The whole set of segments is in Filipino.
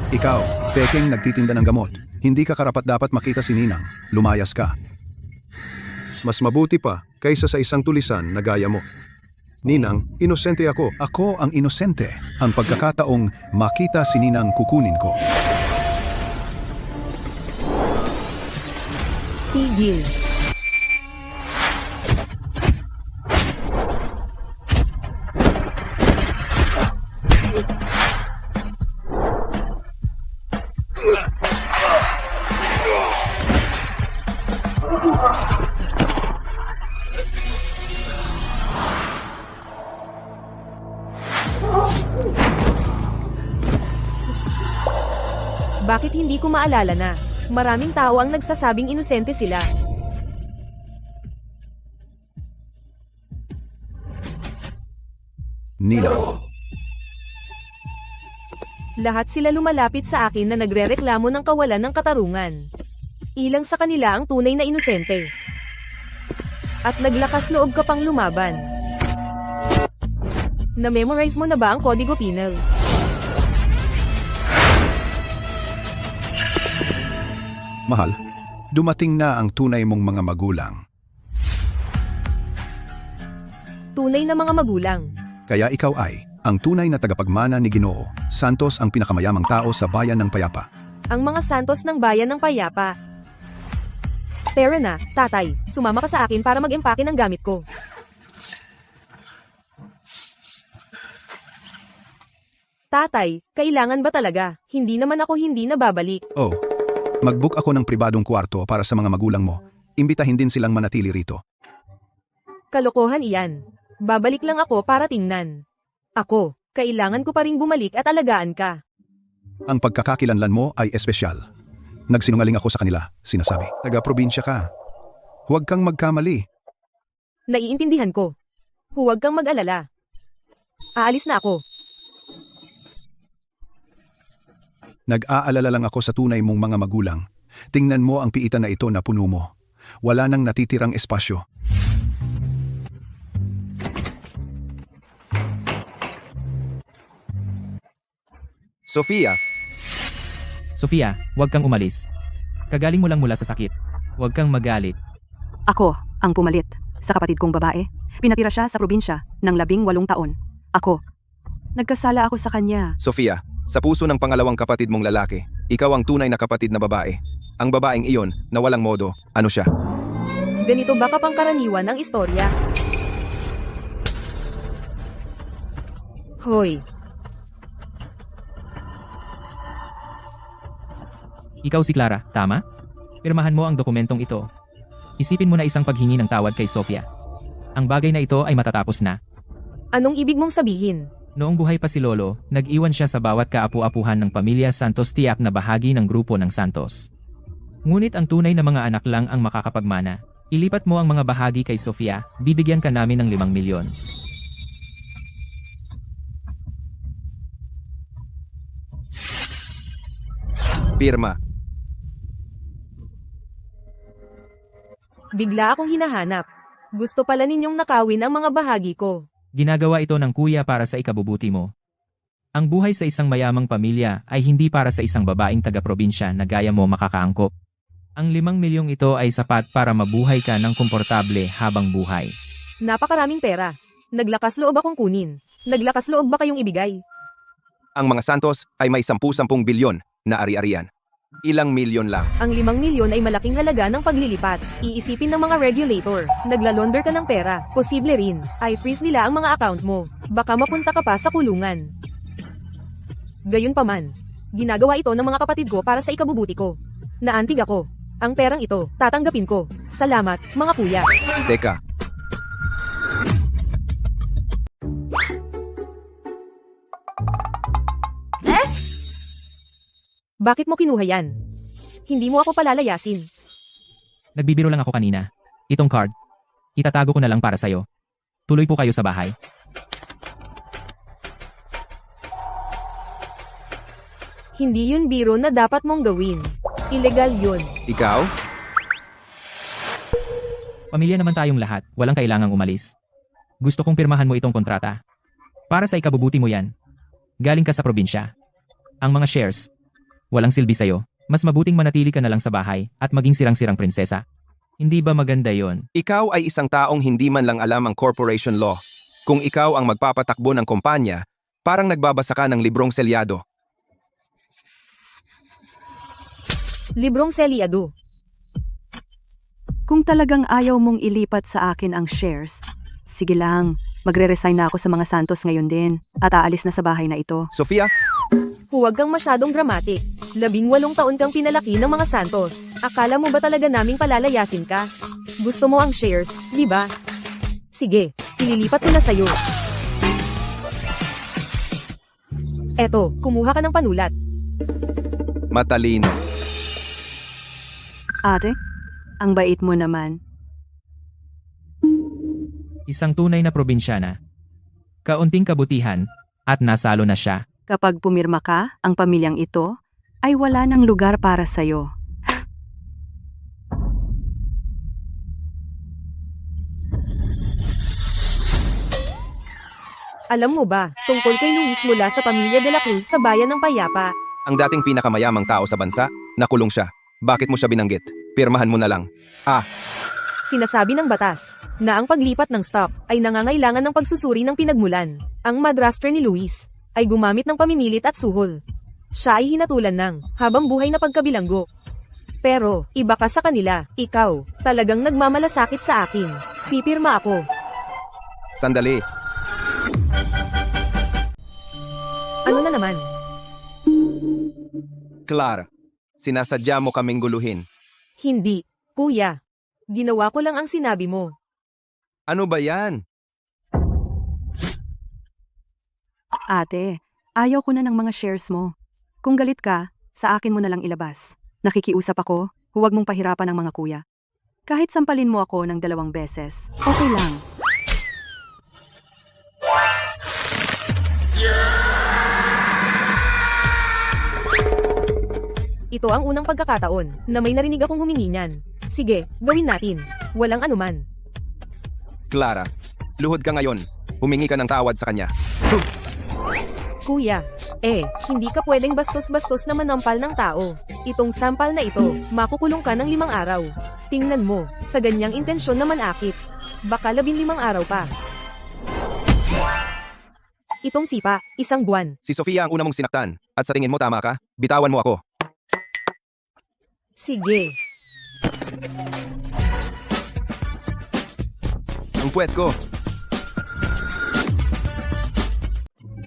Ikaw, pekeng nagtitinda ng gamot. Hindi ka karapat-dapat makita si Ninang. Lumayas ka. Mas mabuti pa kaysa sa isang tulisan na gaya mo. Ninang, inosente ako. Ako ang inosente. Ang pagkakataong makita si Ninang kukunin ko. Tigil. Bakit hindi ko maalala na? Maraming tao ang nagsasabing inosente sila. Ninang. Lahat sila lumalapit sa akin na nagrereklamo ng kawalan ng katarungan. Ilang sa kanila ang tunay na inosente. At naglakas loob ka pang lumaban. Na-memorize mo na ba ang Kodigo Penal? Mahal, dumating na ang tunay mong mga magulang. Tunay na mga magulang. Kaya ikaw ay ang tunay na tagapagmana ni Ginoo. Santos ang pinakamayamang tao sa bayan ng Payapa. Ang mga santos ng bayan ng Payapa. Tara na, tatay, sumama ka sa akin para mag-empake ng gamit ko. Tatay, kailangan ba talaga? Hindi naman ako hindi na babalik. Oh, mag-book ako ng pribadong kwarto para sa mga magulang mo. Imbitahin din silang manatili rito. Kalokohan iyan. Babalik lang ako para tingnan. Ako, kailangan ko pa ring bumalik at alagaan ka. Ang pagkakakilanlan mo ay espesyal. Nagsinungaling ako sa kanila, sinasabi. Taga-probinsya ka. Huwag kang magkamali. Naiintindihan ko. Huwag kang mag-alala. Aalis na ako. Nag-aalala lang ako sa tunay mong mga magulang. Tingnan mo ang piitan na ito na puno mo. Wala nang natitirang espasyo. Sofia, Sofia, huwag kang umalis. Kagaling mo lang mula sa sakit. Huwag kang magalit. Ako, ang pumalit. Sa kapatid kong babae. Pinatira siya sa probinsya ng 18 taon. Ako. Nagkasala ako sa kanya. Sofia, sa puso ng pangalawang kapatid mong lalaki, ikaw ang tunay na kapatid na babae. Ang babaeng iyon na walang modo, ano siya? Ganito ba kapangkaraniwan ang istorya? Hoy, Ikaw si Clara, tama? Pirmahan mo ang dokumentong ito. Isipin mo na isang paghingi ng tawad kay Sofia. Ang bagay na ito ay matatapos na. anong ibig mong sabihin? Noong buhay pa si Lolo, nag-iwan siya sa bawat kaapu-apuhan ng pamilya Santos tiyak na bahagi ng grupo ng Santos. Ngunit ang tunay na mga anak lang ang makakapagmana. Ilipat mo ang mga bahagi kay Sofia, bibigyan ka namin ng 5 milyon. Pirma. Bigla akong hinahanap. Gusto pala ninyong nakawin ang mga bahagi ko. Ginagawa ito ng kuya para sa ikabubuti mo. Ang buhay sa isang mayamang pamilya ay hindi para sa isang babaeng taga-probinsya na gaya mo makakaangkop. Ang 5 milyong ito ay sapat para mabuhay ka ng komportable habang buhay. Napakaraming pera. Naglakas loob akong kunin. Naglakas loob ba kayong ibigay? Ang mga Santos ay may 10 bilyon na ari-arian. Ilang milyon lang. Ang 5 milyon ay malaking halaga ng paglilipat. Iisipin ng mga regulator. Naglalonder ka ng pera. Posible rin. Ay freeze nila ang mga account mo. Baka mapunta ka pa sa kulungan. Gayunpaman, ginagawa ito ng mga kapatid ko para sa ikabubuti ko. Naantig ako. Ang perang ito, tatanggapin ko. Salamat, mga kuya. Teka, Bakit mo kinuha yan? Hindi mo ako palalayasin. Nagbibiro lang ako kanina. Itong card. Itatago ko na lang para sa'yo. Tuloy po kayo sa bahay. Hindi yun biro na dapat mong gawin. Illegal yun. ikaw? Pamilya naman tayong lahat, walang kailangang umalis. Gusto kong pirmahan mo itong kontrata. Para sa ikabubuti mo yan. Galing ka sa probinsya. Ang mga shares, walang silbi sa'yo. Mas mabuting manatili ka na lang sa bahay at maging sirang-sirang prinsesa. Hindi ba maganda yon? Ikaw ay isang taong hindi man lang alam ang corporation law. Kung ikaw ang magpapatakbo ng kumpanya, parang nagbabasa ka ng librong selyado. Librong selyado. Kung talagang ayaw mong ilipat sa akin ang shares, sige lang, magre-resign na ako sa mga Santos ngayon din at aalis na sa bahay na ito. Sofia, Huwag kang masyadong dramatic. 18 taon kang pinalaki ng mga Santos. Akala mo ba talaga naming palalayasin ka? Gusto mo ang shares, di ba? Sige, ililipat ko na sa'yo. Eto, kumuha ka ng panulat. matalino. Ate, ang bait mo naman. Isang tunay na probinsyana. Kaunting kabutihan at nasalo na siya. Kapag pumirma ka, ang pamilyang ito ay wala ng lugar para sa'yo. Alam mo ba, tungkol kay Luis mula sa pamilya de la Cruz sa bayan ng Payapa. Ang dating pinakamayamang tao sa bansa, nakulong siya. Bakit mo siya binanggit? Pirmahan mo na lang. Sinasabi ng batas na ang paglipat ng stock ay nangangailangan ng pagsusuri ng pinagmulan. Ang madraster ni Luis ay gumamit ng pamimilit at suhol. Siya ay hinatulan ng habang buhay na pagkabilanggo. Pero, iba ka sa kanila. Ikaw, talagang nagmamalasakit sa akin. Pipirma ako. Sandali. Ano na naman? Clara, sinasadya mo kaming guluhin. Hindi, kuya. Ginawa ko lang ang sinabi mo. Ano ba yan? Ate, ayaw ko na ng mga shares mo. Kung galit ka, sa akin mo na lang ilabas. Nakikiusap ako, huwag mong pahirapan ang mga kuya. Kahit sampalin mo ako ng 2 beses, okay lang. Ito ang unang pagkakataon na may narinig akong humingi niyan. Sige, gawin natin. Walang anuman. Clara, luhod ka ngayon. Humingi ka ng tawad sa kanya. Kuya, hindi ka pwedeng bastos-bastos na manampal ng tao. Itong sampal na ito, makukulong ka ng 5 araw. Tingnan mo, sa ganyang intensyon na manakit. Baka 15 araw pa. Itong sipa, 1 buwan. Si Sofia ang una mong sinaktan. At sa tingin mo tama ka, bitawan mo ako. Sige. Ang puwet ko.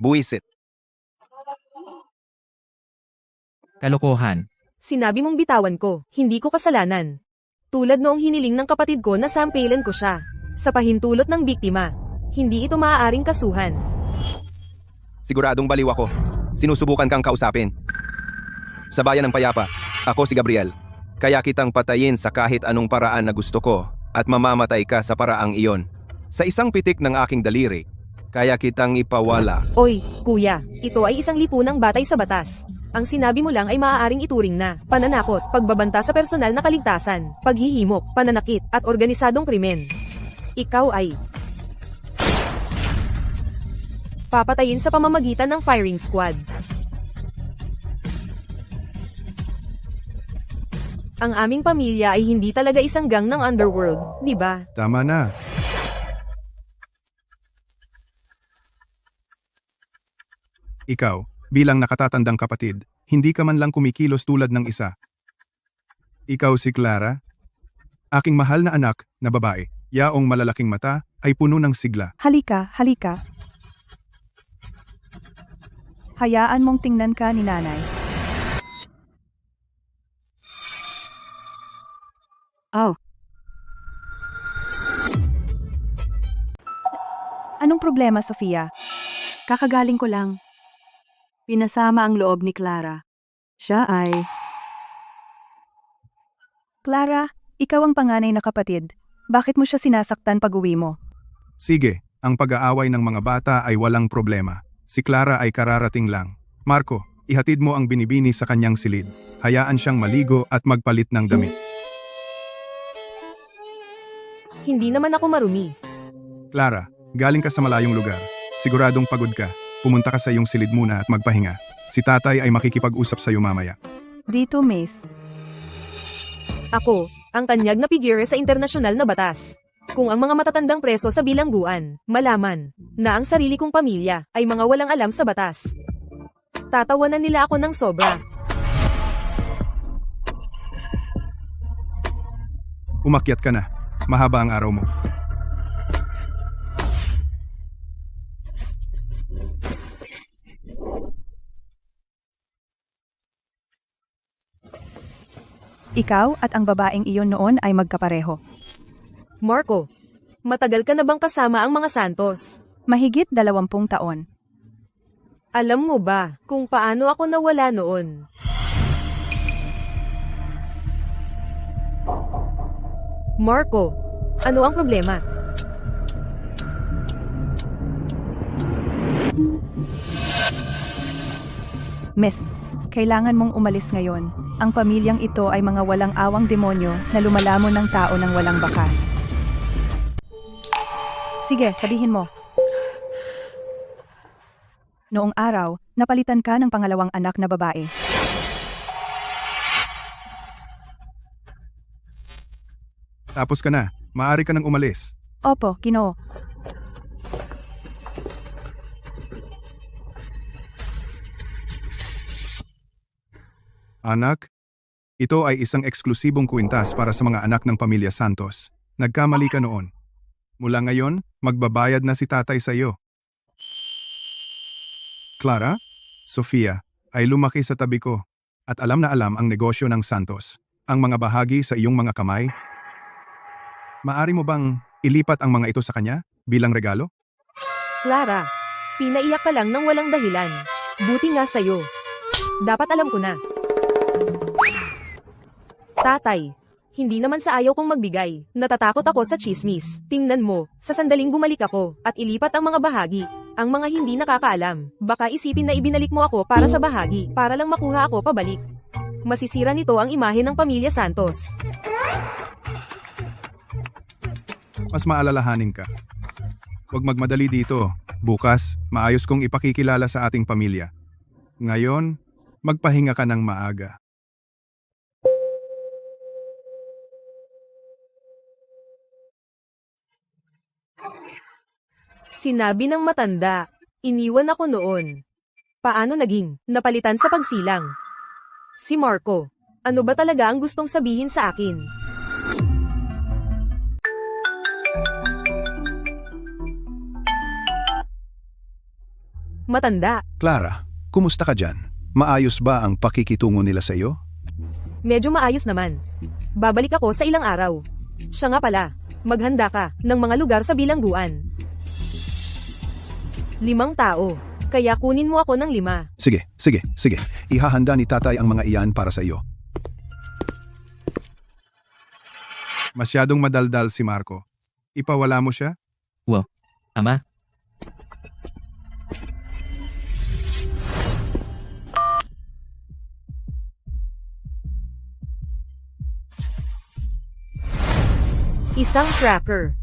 Buwisit. Kalokohan. Sinabi mong bitawan ko, hindi ko kasalanan. Tulad noong hiniling ng kapatid ko na sampailan ko siya. Sa pahintulot ng biktima, hindi ito maaaring kasuhan. Siguradong baliw ako. Sinusubukan kang kausapin. Sa bayan ng Payapa, ako si Gabriel. Kaya kitang patayin sa kahit anong paraan na gusto ko at mamamatay ka sa paraang iyon. Sa isang pitik ng aking daliri, kaya kitang ipawala. Oy, kuya, ito ay isang lipunang batay sa batas. Ang sinabi mo lang ay maaaring ituring na pananakot, pagbabanta sa personal na kaligtasan, paghihimok, pananakit, at organisadong krimen. Ikaw ay papatayin sa pamamagitan ng firing squad. Ang aming pamilya ay hindi talaga isang gang ng underworld, di ba? Tama na. Ikaw, bilang nakatatandang kapatid, hindi ka man lang kumikilos tulad ng isa. Ikaw si Clara, aking mahal na anak na babae, yaong malalaking mata ay puno ng sigla. Halika, halika. Hayaan mong tingnan ka ni nanay. Oh, Anong problema, Sofia? kakagaling ko lang. Pinasama ang loob ni Clara. Siya ay... Clara, ikaw ang panganay na kapatid. Bakit mo siya sinasaktan pag-uwi mo? Sige, ang pag-aaway ng mga bata ay walang problema. Si Clara ay kararating lang. Marco, ihatid mo ang binibini sa kanyang silid. Hayaan siyang maligo at magpalit ng damit. Hindi naman ako marumi. Clara, galing ka sa malayong lugar. Siguradong pagod ka. Pumunta ka sa iyong silid muna at magpahinga. Si tatay ay makikipag-usap sa iyo mamaya. Dito, Miss. Ako, ang tanyag na figure sa internasyonal na batas. Kung ang mga matatandang preso sa bilangguan, malaman, na ang sarili kong pamilya, ay mga walang alam sa batas. Tatawanan nila ako ng sobra. Umakyat ka na. Mahaba ang araw mo. Ikaw at ang babaeng iyon noon ay magkapareho. Marco, matagal ka na bang kasama ang mga Santos? Mahigit 20 taon. Alam mo ba kung paano ako nawala noon? Marco, ano ang problema? Miss, kailangan mong umalis ngayon. Ang pamilyang ito ay mga walang awang demonyo na lumalamon ng tao ng walang bakas. Sige, sabihin mo. Noong araw, napalitan ka ng pangalawang anak na babae. Tapos ka na. Maaari ka nang umalis. Opo, Ginoo. Anak, ito ay isang eksklusibong kwintas para sa mga anak ng pamilya Santos. Nagkamali ka noon. Mula ngayon, magbabayad na si tatay sa iyo. Clara, Sofia, ay lumaki sa tabi ko at alam na alam ang negosyo ng Santos. Ang mga bahagi sa iyong mga kamay. Maari mo bang ilipat ang mga ito sa kanya bilang regalo? Clara, pinaiyak ka lang ng walang dahilan. Buti nga sa'yo. Dapat alam ko na. Tatay, hindi naman sa ayaw kong magbigay. Natatakot ako sa chismis. Tingnan mo, sa sandaling bumalik ako at ilipat ang mga bahagi. Ang mga hindi nakakaalam, baka isipin na ibinalik mo ako para sa bahagi, para lang makuha ako pabalik. Masisira nito ang imahe ng pamilya Santos. Mas maalalahanin ka. Huwag magmadali dito. Bukas, maayos kong ipakikilala sa ating pamilya. Ngayon, magpahinga ka ng maaga. Sinabi ng matanda, iniwan ako noon. Paano naging napalitan sa pagsilang? Si Marco, ano ba talaga ang gustong sabihin sa akin? Matanda, Clara, kumusta ka dyan? Maayos ba ang pakikitungo nila sa iyo? medyo maayos naman. Babalik ako sa ilang araw. Siya nga pala, maghanda ka ng mga lugar sa bilangguan. 5 tao, kaya kunin mo ako ng 5. Sige. Ihahanda ni tatay ang mga iyan para sa iyo. Masyadong madaldal si Marco. Ipawala mo siya? Ama, Isang tracker.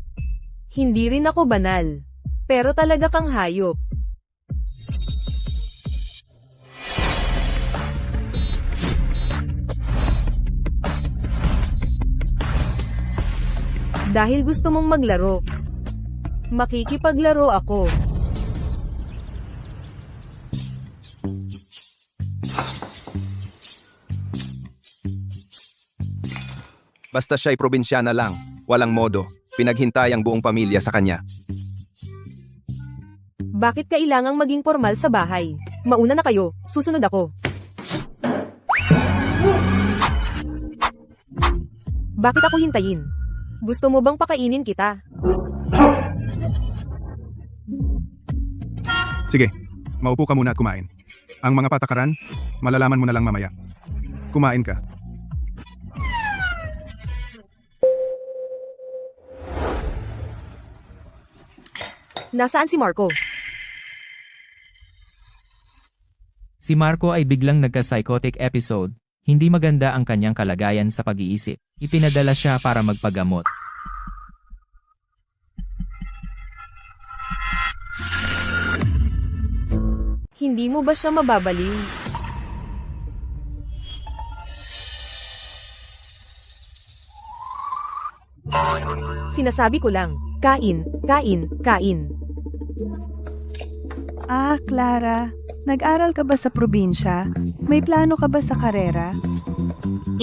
Hindi rin ako banal. Pero talaga kang hayop. Dahil gusto mong maglaro, makikipaglaro ako. Basta siya'y probinsyana lang, walang modo. Pinaghintay ang buong pamilya sa kanya. Bakit kailangang maging formal sa bahay? Mauna na kayo, susunod ako. Bakit ako hintayin? Gusto mo bang pakainin kita? Sige, maupo ka muna at kumain. Ang mga patakaran, malalaman mo na lang mamaya. Kumain ka. Nasaan si Marco? si Marco ay biglang nagka-psychotic episode. Hindi maganda ang kanyang kalagayan sa pag-iisip. Ipinadala siya para magpagamot. Hindi mo ba siya mababaliw? Sinasabi ko lang, kain, kain, kain. Ah, Clara, nag-aral ka ba sa probinsya? May plano ka ba sa karera? 9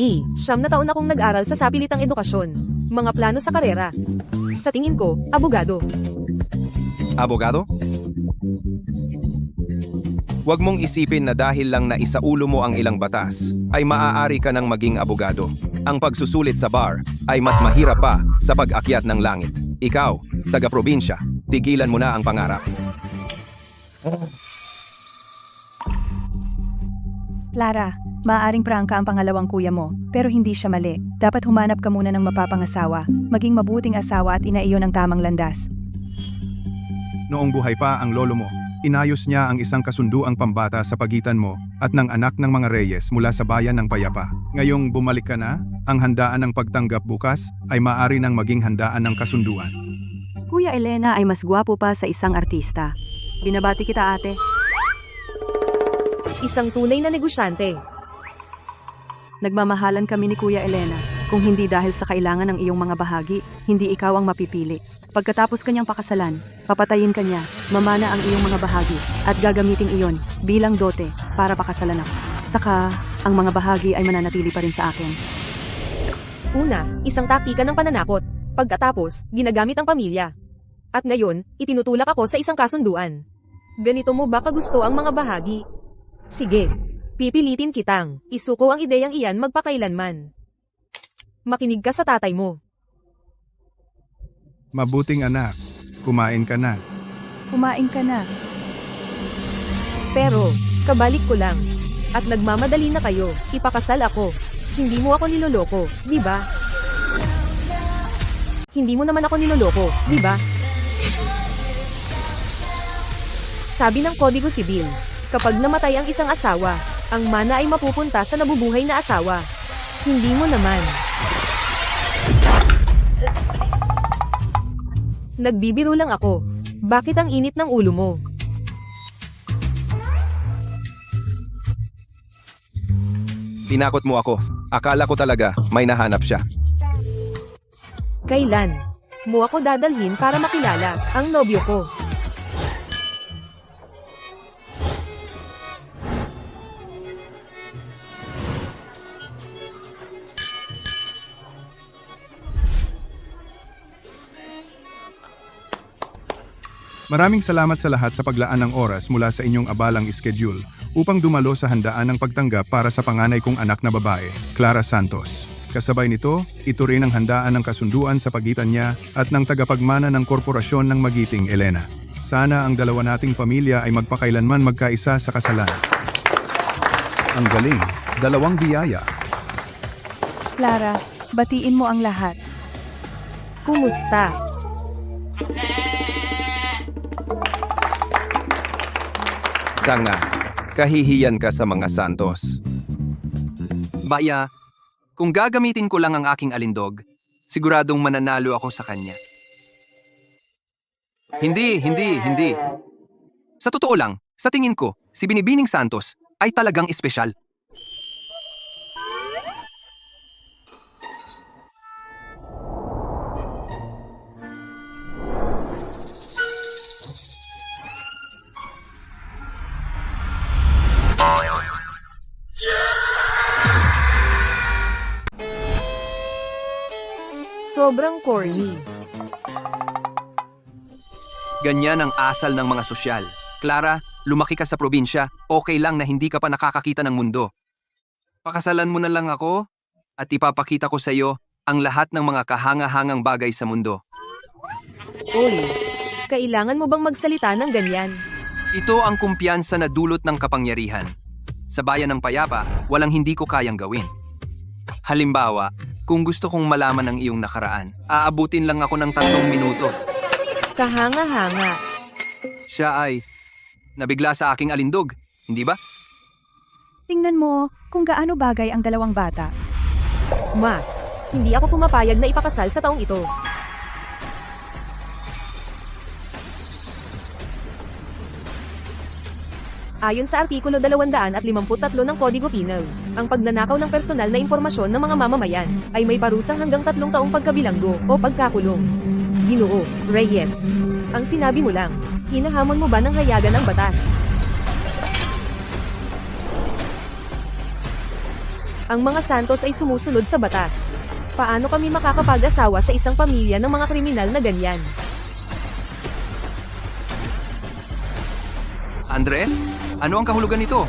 na taon akong nag-aral sa sapilitang edukasyon. Mga plano sa karera. Sa tingin ko, abogado. Abogado? Huwag mong isipin na dahil lang na isaulo mo ang ilang batas, ay maaari ka ng maging abogado. Ang pagsusulit sa bar ay mas mahirap pa sa pag-akyat ng langit. Ikaw, taga-probinsya, tigilan mo na ang pangarap. Clara, maaaring prangka ang pangalawang kuya mo, pero hindi siya mali. Dapat humanap ka muna ng mapapangasawa, maging mabuting asawa at inaiyon ng tamang landas. Noong buhay pa ang lolo mo, inayos niya ang isang kasunduang pambata sa pagitan mo at ng anak ng mga reyes mula sa bayan ng Payapa. Ngayong bumalik ka na, ang handaan ng pagtanggap bukas ay maaari nang maging handaan ng kasunduan. Kuya Elena ay mas gwapo pa sa isang artista. Binabati kita, ate. Isang tunay na negosyante. Nagmamahalan kami ni Kuya Elena. Kung hindi dahil sa kailangan ng iyong mga bahagi, hindi ikaw ang mapipili. Pagkatapos kanyang pakasalan, papatayin kanya, mamana ang iyong mga bahagi, at gagamitin iyon bilang dote para pakasalan ako. Saka, ang mga bahagi ay mananatili pa rin sa akin. Una, isang taktika ng pananakot. Pagkatapos, ginagamit ang pamilya. At ngayon, itinutulak ako sa isang kasunduan. Ganito mo ba kagusto ang mga bahagi? Sige, pipilitin kitang isuko ang ideyang iyan magpakailanman. Makinig ka sa tatay mo. Mabuting anak, kumain ka na. Kumain ka na. Pero, kabalik ko lang. At nagmamadali na kayo, ipakasal ako. Hindi mo ako niloloko, di ba? Hindi mo naman ako niloloko, di ba? Sabi ng Kodigo Sibil, kapag namatay ang isang asawa, ang mana ay mapupunta sa nabubuhay na asawa. Hindi mo naman. Nagbibiro lang ako. Bakit ang init ng ulo mo? Tinakot mo ako. Akala ko talaga may nahanap siya. Kailan mo ako dadalhin para makilala ang nobyo ko? Maraming salamat sa lahat sa paglaan ng oras mula sa inyong abalang schedule upang dumalo sa handaan ng pagtanggap para sa panganay kong anak na babae, Clara Santos. Kasabay nito, ito rin ang handaan ng kasunduan sa pagitan niya at ng tagapagmana ng korporasyon ng Magiting Elena. Sana ang dalawa nating pamilya ay magpakailanman magkaisa sa kasalan. Ang galing, dalawang biyaya. Clara, batiin mo ang lahat. Kumusta? Tanga, kahihiyan ka sa mga Santos. Baya, kung gagamitin ko lang ang aking alindog, siguradong mananalo ako sa kanya. Hindi. Sa totoo lang, sa tingin ko, si Binibining Santos ay talagang espesyal. Sobrang corny. Ganyan ang asal ng mga sosyal. Clara, lumaki ka sa probinsya, okay lang na hindi ka pa nakakakita ng mundo. Pakasalan mo na lang ako at ipapakita ko sa iyo ang lahat ng mga kahanga-hangang bagay sa mundo. Oy, kailangan mo bang magsalita ng ganyan? Ito ang kumpiyansa na dulot ng kapangyarihan. Sa bayan ng Payapa, walang hindi ko kayang gawin. Halimbawa, kung gusto kong malaman ang iyong nakaraan, aabutin lang ako ng 3 minuto. Kahanga-hanga. Siya ay nabigla sa aking alindog, hindi ba? Tingnan mo kung gaano bagay ang dalawang bata. Ma, hindi ako pumapayag na ipakasal sa taong ito. Ayon sa Artikulo 253 ng Kodigo Penal, ang pagnanakaw ng personal na impormasyon ng mga mamamayan ay may parusang hanggang 3 taong pagkabilanggo o pagkakulong. Ginoo Reyes, ang sinabi mo lang, hinahamon mo ba ng hayagan ang batas? Ang mga Santos ay sumusunod sa batas. Paano kami makakapag-asawa sa isang pamilya ng mga kriminal na ganyan? Andres, ano ang kahulugan nito?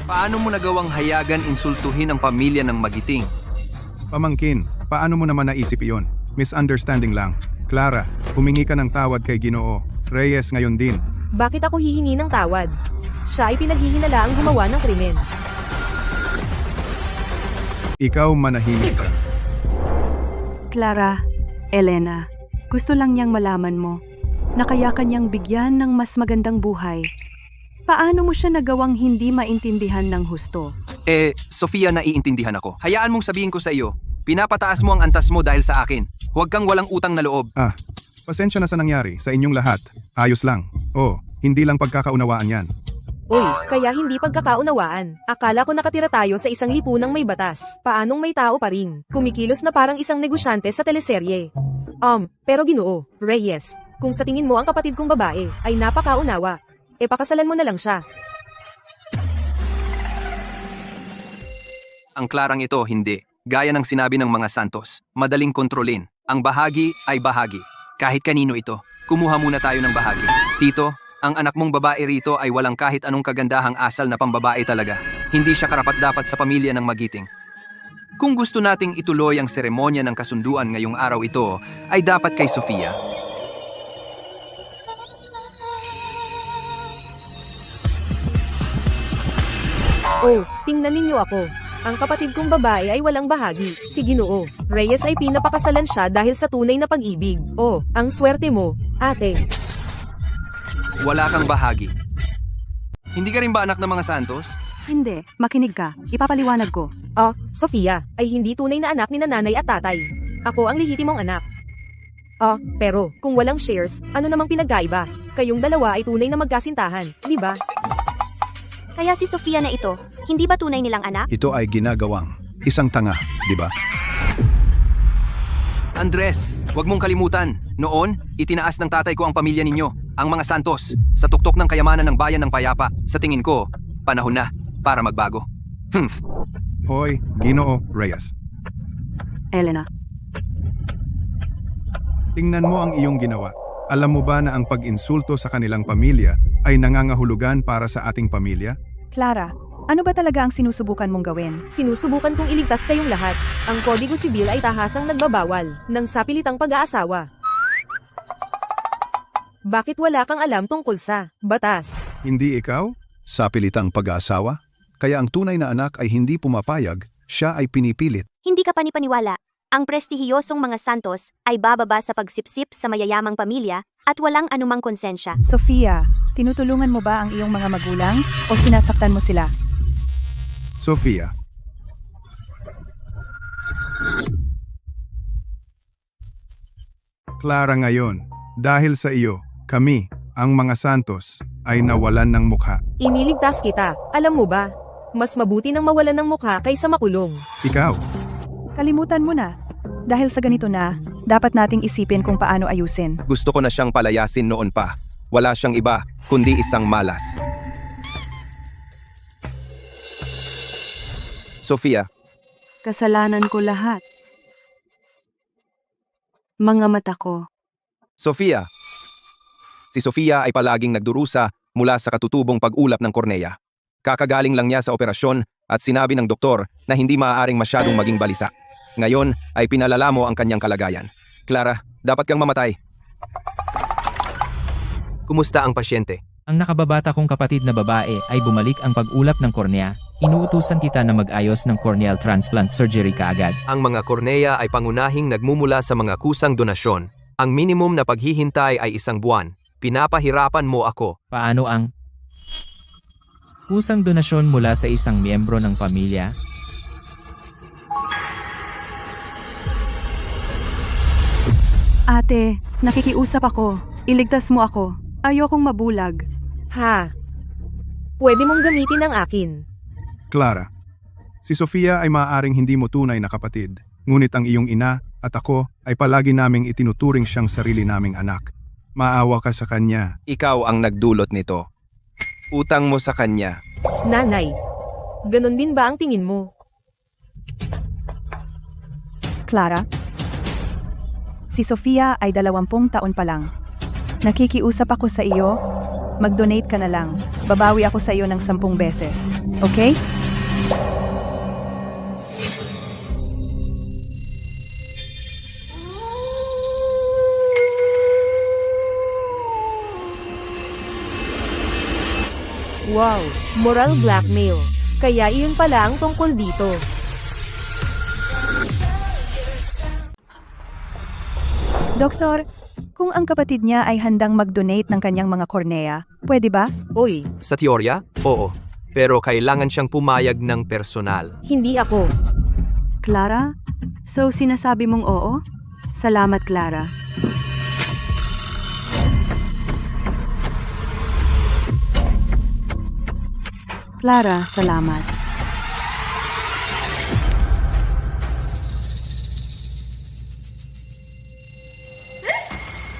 Paano mo nagawang hayagan insultuhin ang pamilya ng magiting? Pamangkin, paano mo naman naisip iyon? Misunderstanding lang. Clara, humingi ka ng tawad kay Ginoo Reyes ngayon din. Bakit ako hihingi ng tawad? Siya ay pinaghihinalaang gumawa ng krimen. Ikaw manahimik ka. Clara, Elena, gusto lang niyang malaman mo na kaya kanyang bigyan ng mas magandang buhay. Paano mo siya nagawang hindi maintindihan ng husto? Sofia, naiintindihan ako. Hayaan mong sabihin ko sa iyo, pinapataas mo ang antas mo dahil sa akin. Huwag kang walang utang na loob. Pasensya na sa nangyari sa inyong lahat. Ayos lang. Hindi lang pagkakaunawaan yan. Uy, kaya hindi pagkakaunawaan. Akala ko nakatira tayo sa isang lipunang may batas. Paanong may tao pa rin? Kumikilos na parang isang negosyante sa teleserye. Pero Ginoo Reyes, kung sa tingin mo ang kapatid kong babae ay napakaunawa, pakasalan mo na lang siya. Ang Clarang ito, hindi. Gaya ng sinabi ng mga Santos, madaling kontrolin. Ang bahagi ay bahagi. Kahit kanino ito, kumuha muna tayo ng bahagi. Tito, ang anak mong babae rito ay walang kahit anong kagandahang asal na pambabae talaga. Hindi siya karapat-dapat sa pamilya ng magiting. Kung gusto nating ituloy ang seremonya ng kasunduan ngayong araw ito, ay dapat kay Sofia. Tingnan ninyo ako. Ang kapatid kong babae ay walang bahagi. Si Ginoo Reyes ay pinapakasalan siya dahil sa tunay na pag-ibig. Ang swerte mo, ate. Wala kang bahagi. Hindi ka rin ba anak ng mga Santos? Hindi, makinig ka. Ipapaliwanag ko. Sofia, ay hindi tunay na anak ni nanay at tatay. Ako ang lehitimong anak. Pero, kung walang shares, ano namang pinagkaiba? Kayong dalawa ay tunay na magkasintahan, di ba? Kaya si Sofia na ito, hindi ba tunay nilang anak? Ito ay ginagawang isang tanga, di ba? Andres, huwag mong kalimutan. Noon, itinaas ng tatay ko ang pamilya ninyo, ang mga Santos, sa tuktok ng kayamanan ng bayan ng Payapa. Sa tingin ko, panahon na para magbago. Hoy, Ginoo Reyes. Elena, Tingnan mo ang iyong ginawa. Alam mo ba na ang pag-insulto sa kanilang pamilya ay nangangahulugan para sa ating pamilya? Clara, ano ba talaga ang sinusubukan mong gawin? Sinusubukan kong iligtas kayong lahat. Ang Kodigo Sibil ay tahasang nagbabawal ng sapilitang pag-aasawa. Bakit wala kang alam tungkol sa batas? Hindi ikaw? Sa pilitang pag-aasawa? Kaya ang tunay na anak ay hindi pumapayag, siya ay pinipilit. Hindi ka panipaniwala. Ang prestihiyosong mga Santos ay bababa sa pagsipsip sa mayayamang pamilya at walang anumang konsensya. Sofia, tinutulungan mo ba ang iyong mga magulang o sinasaktan mo sila? Sofia. Clara, ngayon, dahil sa iyo, kami, ang mga Santos, ay nawalan ng mukha. Iniligtas kita, alam mo ba? Mas mabuti nang mawalan ng mukha kaysa makulong. Ikaw, Kalimutan mo na. Dahil sa ganito na, dapat nating isipin kung paano ayusin. Gusto ko na siyang palayasin noon pa. Wala siyang iba, kundi isang malas. Sofia, kasalanan ko lahat. Mga mata ko. Sofia. Si Sofia ay palaging nagdurusa mula sa katutubong pag-ulap ng kornea. Kakagaling lang niya sa operasyon at sinabi ng doktor na hindi maaaring masyadong maging balisa. Ngayon ay pinalala mo ang kanyang kalagayan. Clara, dapat kang mamatay. Kumusta ang pasyente? Ang nakababata kong kapatid na babae ay bumalik ang pag-ulap ng kornea. Inuutusan kita na mag-ayos ng corneal transplant surgery kaagad. Ang mga kornea ay pangunahing nagmumula sa mga kusang donasyon. Ang minimum na paghihintay ay 1 buwan. Pinapahirapan mo ako. Paano ang kusang donasyon mula sa isang miyembro ng pamilya? Ate, nakikiusap ako. Iligtas mo ako. Ayokong mabulag. Ha? Pwede mong gamitin ang akin. Clara, si Sofia ay maaaring hindi mo tunay na kapatid, ngunit ang iyong ina at ako ay palagi naming itinuturing siyang sarili naming anak. Maawa ka sa kanya. Ikaw ang nagdulot nito. Utang mo sa kanya. Nanay, ganon din ba ang tingin mo? Clara? Si Sofia ay 20 taon pa lang. Nakikiusap ako sa iyo, mag-donate ka na lang. Babawi ako sa iyo ng 10 beses. Okay? Wow, moral blackmail. Kaya iyon pala ang tungkol dito. Doktor, kung ang kapatid niya ay handang mag-donate ng kanyang mga kornea, pwede ba? Oy, Sa teorya, oo. Pero kailangan siyang pumayag ng personal. hindi ako. Clara? So sinasabi mong oo? Salamat, Clara. Clara, salamat.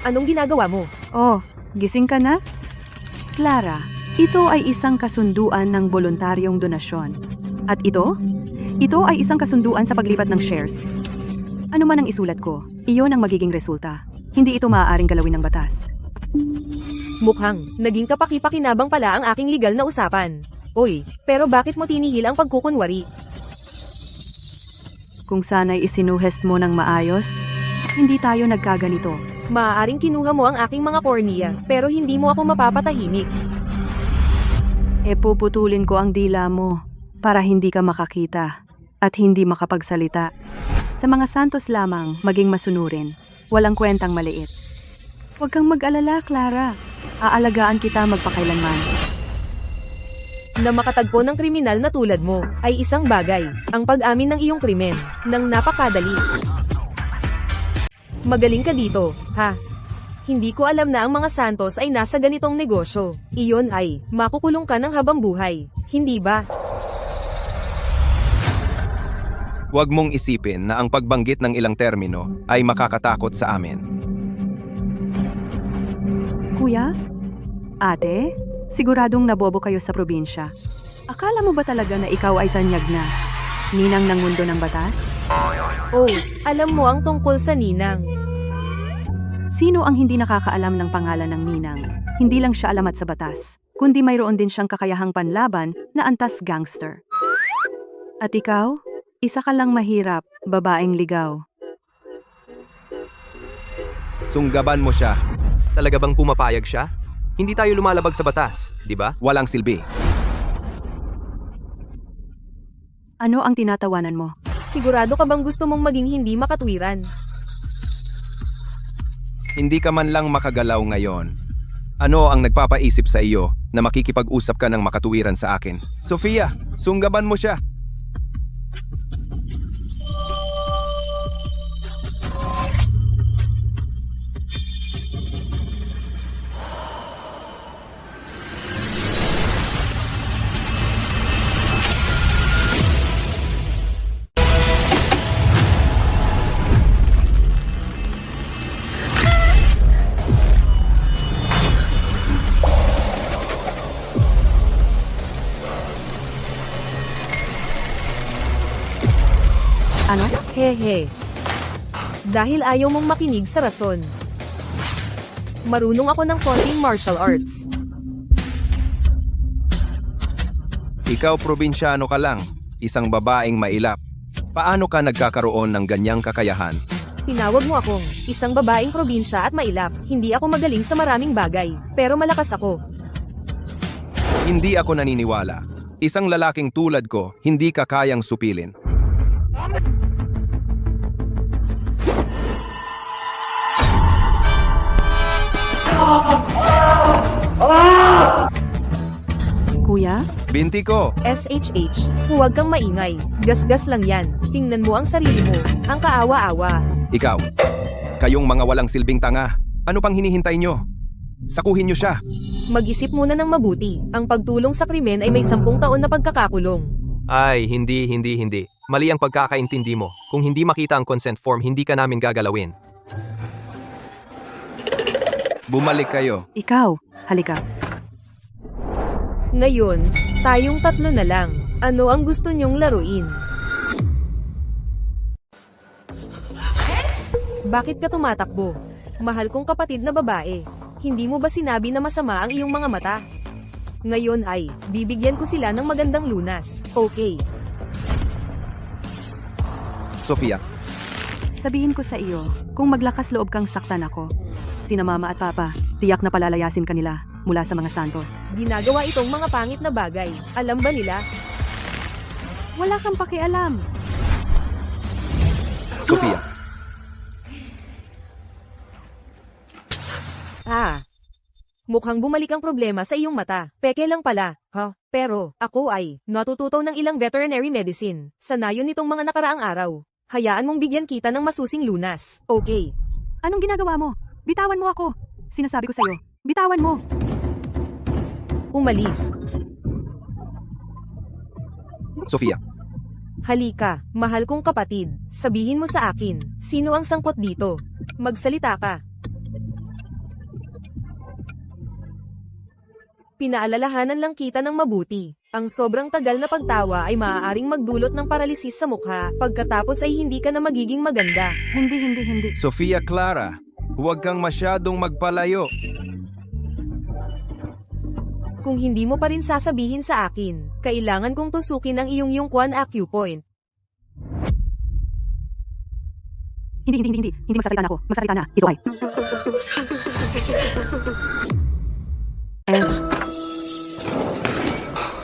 Anong ginagawa mo? Oh, gising ka na? Clara, ito ay isang kasunduan ng voluntaryong donasyon. At ito? Ito ay isang kasunduan sa paglipat ng shares. Ano man ang isulat ko, iyon ang magiging resulta. Hindi ito maaaring galawin ng batas. Mukhang, naging kapaki-pakinabang pala ang aking legal na usapan. Oy, pero bakit mo tinihil ang pagkukunwari? Kung sana'y isinuhest mo ng maayos, hindi tayo nagkaganito. Maaaring kinuha mo ang aking mga kornea, pero hindi mo ako mapapatahimik. Puputulin ko ang dila mo para hindi ka makakita at hindi makapagsalita. Sa mga santos lamang maging masunurin. Walang kwentang maliit. Huwag kang mag-alala, Clara. Aalagaan kita magpakailanman. Na makatagpo ng kriminal na tulad mo, ay isang bagay, ang pag-amin ng iyong krimen, nang napakadali. Magaling ka dito, ha? Hindi ko alam na ang mga Santos ay nasa ganitong negosyo. Iyon ay, makukulong ka ng habang buhay, hindi ba? Huwag mong isipin na ang pagbanggit ng ilang termino ay makakatakot sa amin. Kuya? Ate? Siguradong nabobo kayo sa probinsya. Akala mo ba talaga na ikaw ay tanyag na? Ninang ng mundo ng batas? Oh, alam mo ang tungkol sa ninang. Sino ang hindi nakakaalam ng pangalan ng ninang? Hindi lang siya alamat sa batas, kundi mayroon din siyang kakayahang panlaban na antas gangster. At ikaw? Isa ka lang mahirap, babaeng ligaw. Sunggaban mo siya. Talaga bang pumapayag siya? Hindi tayo lumalabag sa batas, di ba? Walang silbi. Ano ang tinatawanan mo? Sigurado ka bang gusto mong maging hindi makatwiran? Hindi ka man lang makagalaw ngayon. Ano ang nagpapaisip sa iyo na makikipag-usap ka ng makatuwiran sa akin? Sofia, sunggaban mo siya. Ano? Hehe. Dahil ayaw mong makinig sa rason. Marunong ako ng konting martial arts. Ikaw probinsyano ka lang, isang babaeng mailap. Paano ka nagkakaroon ng ganyang kakayahan? Tinawag mo akong isang babaeng probinsya at mailap. Hindi ako magaling sa maraming bagay, pero malakas ako. Hindi ako naniniwala. Isang lalaking tulad ko, hindi ka kayang supilin. Kuya? Binti ko, SHH, huwag kang maingay. Gasgas lang yan. Tingnan mo ang sarili mo. Ang kaawa-awa. ikaw. Kayong mga walang silbing tanga, ano pang hinihintay nyo? Sakuhin nyo siya. Mag-isip muna ng mabuti. Ang pagtulong sa krimen ay may 10 taon na pagkakakulong. Ay, hindi. Mali ang pagkakaintindi mo. Kung hindi makita ang consent form, hindi ka namin gagalawin. Bumalik kayo. Ikaw, halika. Ngayon, tayong 3 na lang. Ano ang gusto nyong laruin? Bakit ka tumatakbo? Mahal kong kapatid na babae. Hindi mo ba sinabi na masama ang iyong mga mata? Ngayon ay, bibigyan ko sila ng magandang lunas. Okay. Sofia, Sabihin ko sa iyo, kung maglakas loob kang saktan ako, sina mama at papa, tiyak na palalayasin kanila mula sa mga santos. Ginagawa itong mga pangit na bagay. Alam ba nila? Wala kang pakialam. Sofia, Mukhang bumalik ang problema sa iyong mata. Peke lang pala, ha? Pero, ako ay, natututo ng ilang veterinary medicine. Sanayon nitong mga nakaraang araw. Hayaan mong bigyan kita ng masusing lunas. Okay. Anong ginagawa mo? Bitawan mo ako. Sinasabi ko sa'yo, bitawan mo. Umalis. Sofia, Halika, mahal kong kapatid. Sabihin mo sa akin, sino ang sangkot dito? Magsalita ka. Pinaalalahanan lang kita ng mabuti. Ang sobrang tagal na pagtawa ay maaaring magdulot ng paralisis sa mukha. Pagkatapos ay hindi ka na magiging maganda. Hindi. Sofia Clara, huwag kang masyadong magpalayo. Kung hindi mo pa rin sasabihin sa akin, kailangan kong tusukin ang iyong Yungkwan acupoint. Hindi magsasalita na ako. Magsasalita na. Ito ay.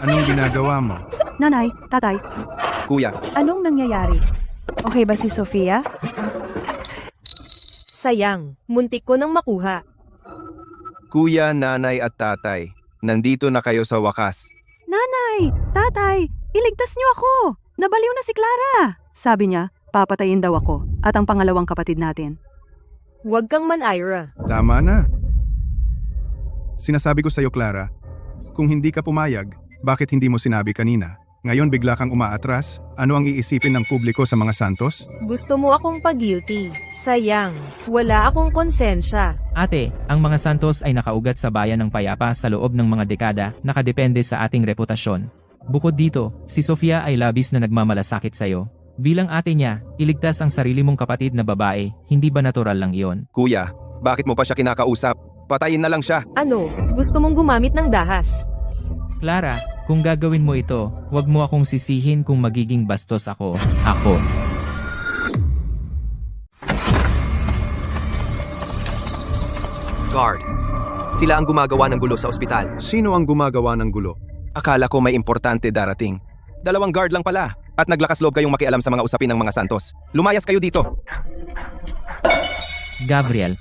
Anong ginagawa mo? Nanay, tatay, Kuya, Anong nangyayari? Okay ba si Sofia? Sayang, muntik ko nang makuha. kuya, nanay at tatay, nandito na kayo sa wakas. nanay, tatay, iligtas niyo ako. Nabaliw na si Clara. Sabi niya, papatayin daw ako at ang pangalawang kapatid natin. Huwag kang man-Ira. Tama na. Sinasabi ko sa'yo, Clara, kung hindi ka pumayag, bakit hindi mo sinabi kanina? Ngayon bigla kang umaatras? Ano ang iisipin ng publiko sa mga santos? Gusto mo akong pag-guilty. Sayang, wala akong konsensya. Ate, ang mga santos ay nakaugat sa bayan ng payapa sa loob ng mga dekada, nakadepende sa ating reputasyon. Bukod dito, si Sofia ay labis na nagmamalasakit sa'yo. Bilang ate niya, iligtas ang sarili mong kapatid na babae, hindi ba natural lang iyon? Kuya, bakit mo pa siya kinakausap? Patayin na lang siya. Ano, gusto mong gumamit ng dahas? Clara, kung gagawin mo ito, huwag mo akong sisihin kung magiging bastos ako. Ako. Guard. Sila ang gumagawa ng gulo sa ospital. Sino ang gumagawa ng gulo? Akala ko may importante darating. 2 guard lang pala. At naglakas loob kayong makialam sa mga usapin ng mga santos. Lumayas kayo dito. Gabriel,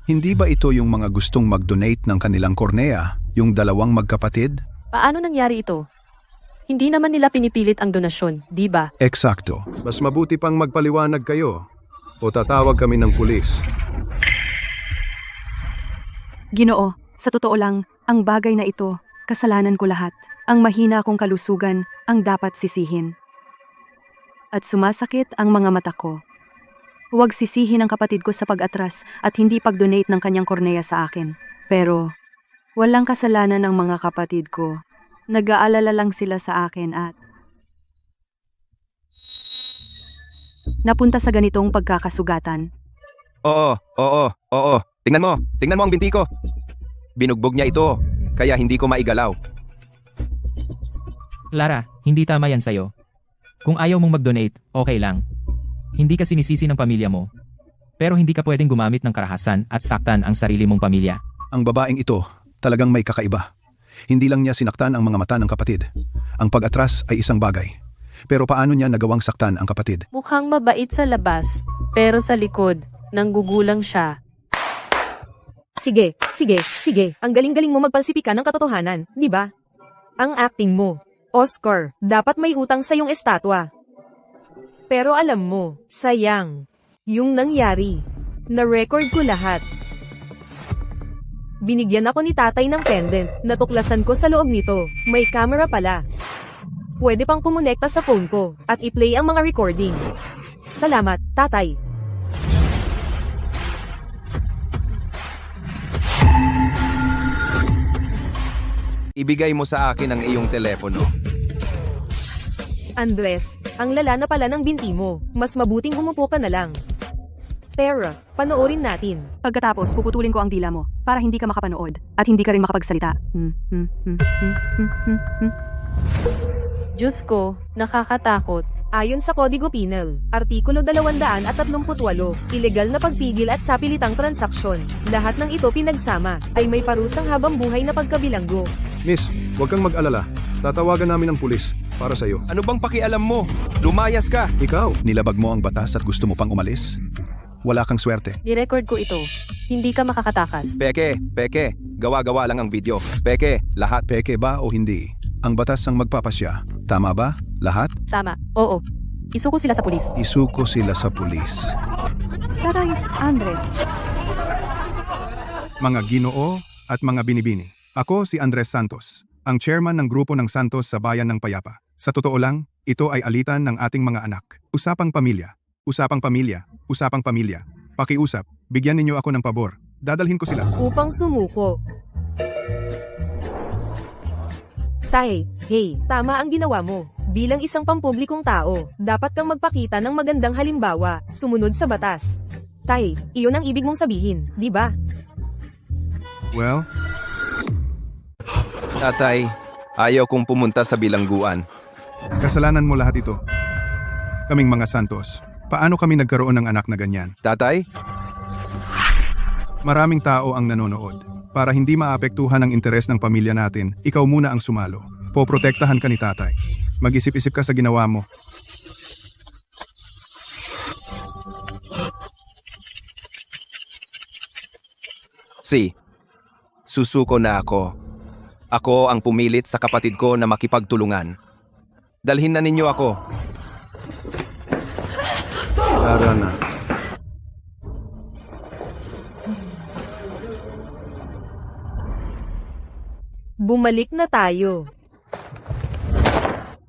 Hindi ba ito yung mga gustong mag-donate ng kanilang kornea, yung 2 magkapatid? Paano nangyari ito? Hindi naman nila pinipilit ang donasyon, di ba? Eksakto. Mas mabuti pang magpaliwanag kayo o tatawag kami ng pulis. Ginoo, sa totoo lang, ang bagay na ito, kasalanan ko lahat. Ang mahina kong kalusugan ang dapat sisihin. At sumasakit ang mga mata ko. Huwag sisihin ang kapatid ko sa pag-atras at hindi pag-donate ng kanyang kornea sa akin. Pero, walang kasalanan ng mga kapatid ko. Nag-aalala lang sila sa akin at napunta sa ganitong pagkakasugatan. Oo. Tingnan mo ang binti ko. Binugbog niya ito, kaya hindi ko maigalaw. Clara, hindi tama yan sa'yo. Kung ayaw mong mag-donate, okay lang. Hindi ka sinisisi ng pamilya mo. Pero hindi ka pwedeng gumamit ng karahasan at saktan ang sarili mong pamilya. Ang babaeng ito, talagang may kakaiba. Hindi lang niya sinaktan ang mga mata ng kapatid. Ang pag-atras ay isang bagay. Pero paano niya nagawang saktan ang kapatid? Mukhang mabait sa labas, pero sa likod, nanggugulang siya. Sige. Ang galing-galing mo magpalsipika ng katotohanan, di ba? Ang acting mo. Oscar, dapat may utang sa iyong estatwa. Pero alam mo, sayang. Yung nangyari. Na-record ko lahat. Binigyan ako ni tatay ng pendant. Natuklasan ko sa loob nito. May camera pala. Pwede pang kumonekta sa phone ko at i-play ang mga recording. Salamat, tatay. Ibigay mo sa akin ang iyong telepono. Andres, ang lala na pala ng binti mo. Mas mabuting umupo ka na lang. Tara, panoorin natin. Pagkatapos, puputulin ko ang dila mo para hindi ka makapanood at hindi ka rin makapagsalita. Diyos ko, nakakatakot. Ayon sa Kodigo Penal, Artikulo 238, ilegal na pagpigil at sapilitang transaksyon. Lahat ng ito pinagsama ay may parusang habang buhay na pagkabilanggo. Miss, huwag kang mag-alala. Tatawagan namin ang pulis para sa'yo. Ano bang pakialam mo? Lumayas ka! Ikaw, Nilabag mo ang batas at gusto mo pang umalis? Wala kang swerte. Ni-record ko ito. Hindi ka makakatakas. Peke, gawa-gawa lang ang video. Peke, lahat. Peke ba o hindi? Ang batas ang magpapasya. Tama ba? Lahat? Tama. Oo. Isuko sila sa pulis. Isuko sila sa pulis. Taray, Andres. Mga ginoo at mga binibini. Ako si Andres Santos, ang chairman ng grupo ng Santos sa Bayan ng Payapa. Sa totoo lang, ito ay alitan ng ating mga anak. Usapang pamilya. Usapang pamilya. Usapang pamilya. Pakiusap, bigyan ninyo ako ng pabor. Dadalhin ko sila. Upang sumuko. Tay, hey, tama ang ginawa mo. Bilang isang pampublikong tao, dapat kang magpakita ng magandang halimbawa, sumunod sa batas. Tay, iyon ang ibig mong sabihin, di ba? Well, Tatay, ayaw kong pumunta sa bilangguan. kasalanan mo lahat ito. Kaming mga Santos, paano kami nagkaroon ng anak na ganyan? Tatay, Maraming tao ang nanonood. Para hindi maapektuhan ang interes ng pamilya natin, ikaw muna ang sumalo. Poprotektahan ka ni tatay. Mag-isip-isip ka sa ginawa mo. Susuko na ako. Ako ang pumilit sa kapatid ko na makipagtulungan. Dalhin na ninyo ako. tara na. Bumalik na tayo.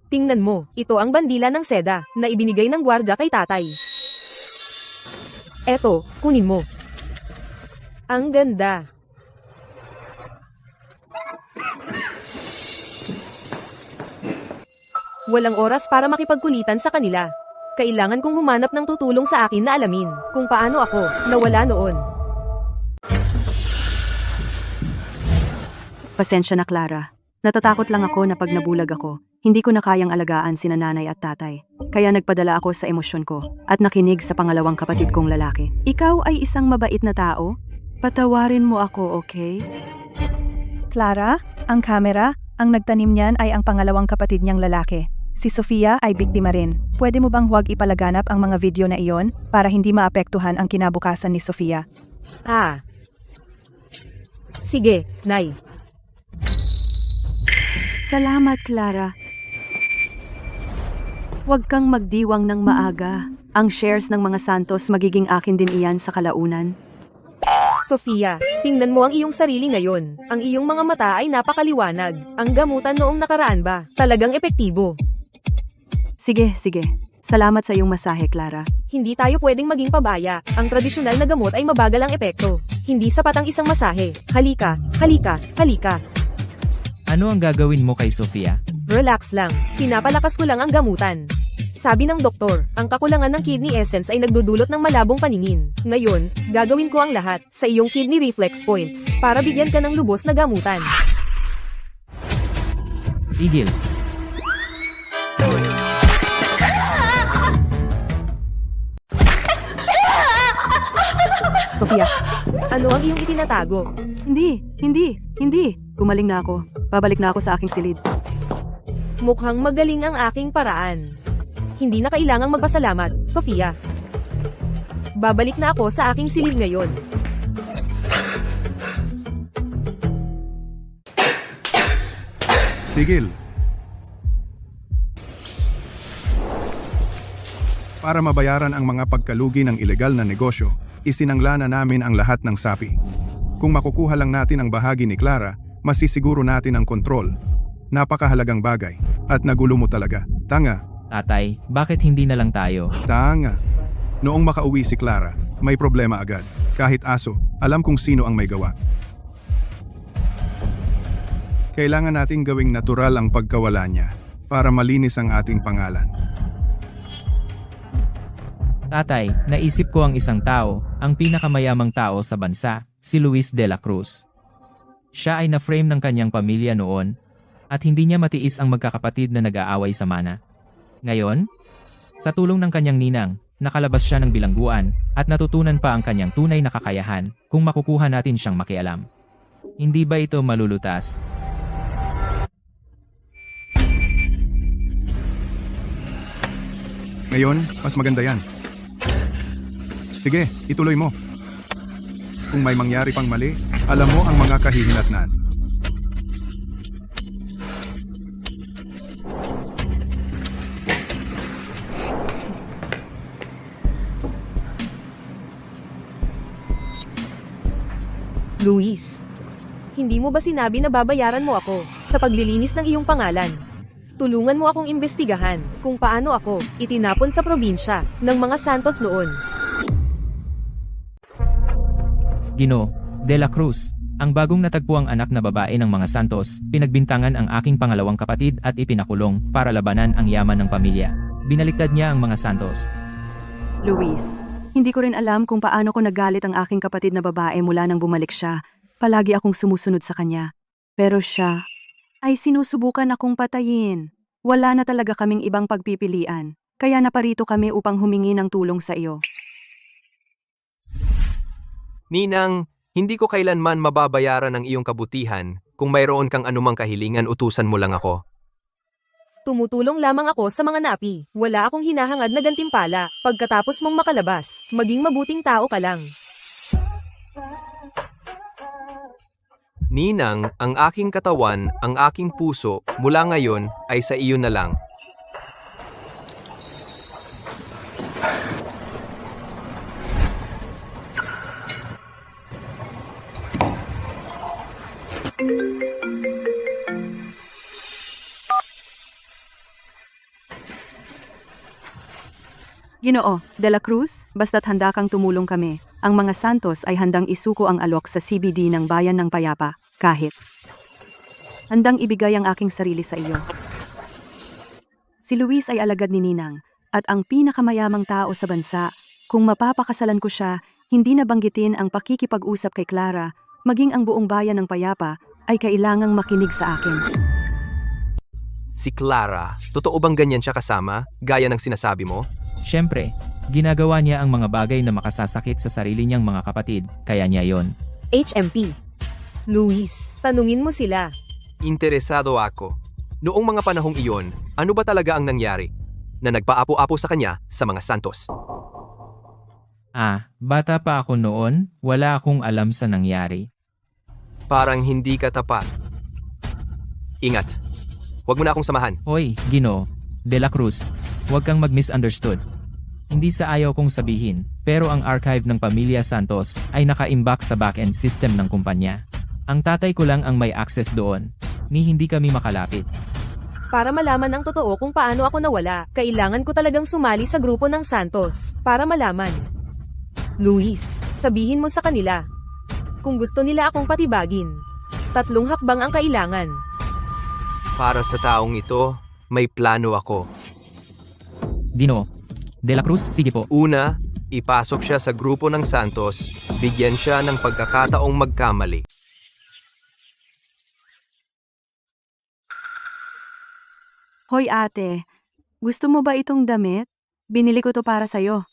Tingnan mo, ito ang bandila ng seda na ibinigay ng gwardya kay tatay. Eto, kunin mo. Ang ganda. Walang oras para makipagkulitan sa kanila. Kailangan kong humanap ng tutulong sa akin na alamin kung paano ako nawala noon. Pasensya na, Clara. Natatakot lang ako na pag nabulag ako, hindi ko na kayang alagaan sina nanay at tatay. Kaya nagpadala ako sa emosyon ko at nakinig sa pangalawang kapatid kong lalaki. Ikaw ay isang mabait na tao? Patawarin mo ako, okay? Clara, ang kamera, ang nagtanim niyan ay ang pangalawang kapatid niyang lalaki. Si Sofia ay biktima rin. Pwede mo bang huwag ipalaganap ang mga video na iyon para hindi maapektuhan ang kinabukasan ni Sofia? Ah. Sige, Nay. Salamat, Clara. Huwag kang magdiwang ng maaga. Ang shares ng mga Santos magiging akin din iyan sa kalaunan. Sofia, tingnan mo ang iyong sarili ngayon. Ang iyong mga mata ay napakaliwanag. Ang gamutan noong nakaraan ba? Talagang epektibo. Sige. Salamat sa iyong masahe, Clara. Hindi tayo pwedeng maging pabaya. Ang tradisyonal na gamot ay mabagal ang epekto. Hindi sapat ang isang masahe. Halika. Ano ang gagawin mo kay Sofia? Relax lang. Pinapalakas ko lang ang gamutan. Sabi ng doktor, ang kakulangan ng kidney essence ay nagdudulot ng malabong paningin. Ngayon, gagawin ko ang lahat sa iyong kidney reflex points para bigyan ka ng lubos na gamutan. Igil. Sofia, Ano ang iyong itinatago? Hindi. Gumaling na ako. Babalik na ako sa aking silid. Mukhang magaling ang aking paraan. Hindi na kailangang magpasalamat, Sofia. Babalik na ako sa aking silid ngayon. Tigil. Para mabayaran ang mga pagkalugi ng ilegal na negosyo, isinangla na namin ang lahat ng sapi. Kung makukuha lang natin ang bahagi ni Clara, masisiguro natin ang kontrol. Napakahalagang bagay. At nagulo mo talaga. Tanga. Tatay, bakit hindi na lang tayo? Tanga. Noong makauwi si Clara, may problema agad. Kahit aso, alam kung sino ang may gawa. Kailangan nating gawing natural ang pagkawala niya para malinis ang ating pangalan. Tatay, naisip ko ang isang tao, ang pinakamayamang tao sa bansa, si Luis de la Cruz. Siya ay na-frame ng kanyang pamilya noon, at hindi niya matiis ang magkakapatid na nag-aaway sa mana. Ngayon, sa tulong ng kanyang ninang, nakalabas siya ng bilangguan, at natutunan pa ang kanyang tunay na kakayahan kung makukuha natin siyang makialam. Hindi ba ito malulutas? Ngayon, mas maganda yan. Sige, ituloy mo. Kung may mangyari pang mali, alam mo ang mga kahihinatnan. Luis, hindi mo ba sinabi na babayaran mo ako sa paglilinis ng iyong pangalan? Tulungan mo akong imbestigahan kung paano ako itinapon sa probinsya ng mga Santos noon. Gino, de la Cruz, ang bagong natagpuang anak na babae ng mga Santos, pinagbintangan ang aking pangalawang kapatid at ipinakulong para labanan ang yaman ng pamilya. Binaliktad niya ang mga Santos. Luis, hindi ko rin alam kung paano ko nagalit ang aking kapatid na babae mula nang bumalik siya. Palagi akong sumusunod sa kanya. Pero siya ay sinusubukan akong patayin. Wala na talaga kaming ibang pagpipilian. Kaya naparito kami upang humingi ng tulong sa iyo. Ninang, hindi ko kailanman mababayaran ang iyong kabutihan. Kung mayroon kang anumang kahilingan, utusan mo lang ako. Tumutulong lamang ako sa mga napi. Wala akong hinahangad na gantimpala. Pagkatapos mong makalabas, maging mabuting tao ka lang. Ninang, ang aking katawan, ang aking puso, mula ngayon ay sa iyo na lang. Ginoo, de la Cruz, basta't handa kang tumulong kami. Ang mga Santos ay handang isuko ang alok sa CBD ng Bayan ng Payapa, kahit handang ibigay ang aking sarili sa iyo. Si Luis ay alagad ni Ninang, at ang pinakamayamang tao sa bansa. Kung mapapakasalan ko siya, hindi na banggitin ang pakikipag-usap kay Clara, maging ang buong Bayan ng Payapa ay kailangang makinig sa akin. Si Clara, totoo bang ganyan siya kasama, gaya ng sinasabi mo? Siyempre, ginagawa niya ang mga bagay na makasasakit sa sarili niyang mga kapatid, kaya niya yon. HMP. Luis, tanungin mo sila. Interesado ako. Noong mga panahong iyon, ano ba talaga ang nangyari na nagpaapo-apo sa kanya sa mga Santos? Bata pa ako noon, wala akong alam sa nangyari. Parang hindi ka tapat. Ingat. Huwag mo na akong samahan. Hoy, Gino, de la Cruz, huwag kang mag-misunderstood. Hindi sa ayaw kong sabihin, pero ang archive ng pamilya Santos ay naka-imbak sa back-end system ng kumpanya. Ang tatay ko lang ang may access doon, ni hindi kami makalapit. Para malaman ang totoo kung paano ako nawala, kailangan ko talagang sumali sa grupo ng Santos, para malaman. Luis, sabihin mo sa kanila. Kung gusto nila akong patibagin, 3 hakbang ang kailangan. Para sa taong ito, may plano ako. Gino, de la Cruz, sige po. Una, ipasok siya sa grupo ng Santos, bigyan siya ng pagkakataong magkamali. Hoy ate, gusto mo ba itong damit? Binili ko to para sa'yo.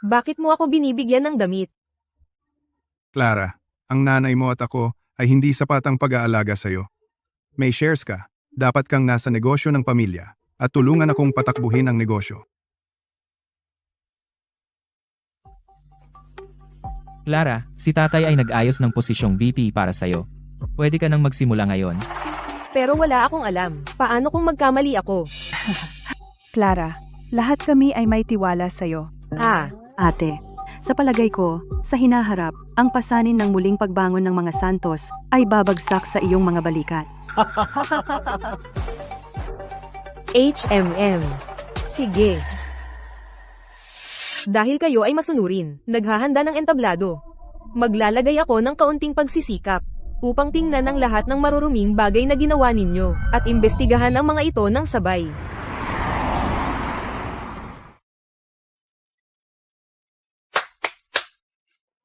Bakit mo ako binibigyan ng damit? Clara, ang nanay mo at ako ay hindi sapat ang pag-aalaga sa'yo. May shares ka, dapat kang nasa negosyo ng pamilya at tulungan akong patakbuhin ang negosyo. Clara, si tatay ay nag-ayos ng posisyong VP para sa'yo. Pwede ka nang magsimula ngayon. Pero wala akong alam. Paano kung magkamali ako? Clara, lahat kami ay may tiwala sa'yo. Ate, Sa palagay ko, sa hinaharap, ang pasanin ng muling pagbangon ng mga Santos ay babagsak sa iyong mga balikat. HMM. Sige. Dahil kayo ay masunurin, naghahanda ng entablado. Maglalagay ako ng kaunting pagsisikap upang tingnan ang lahat ng maruruming bagay na ginawa ninyo at imbestigahan ang mga ito ng sabay.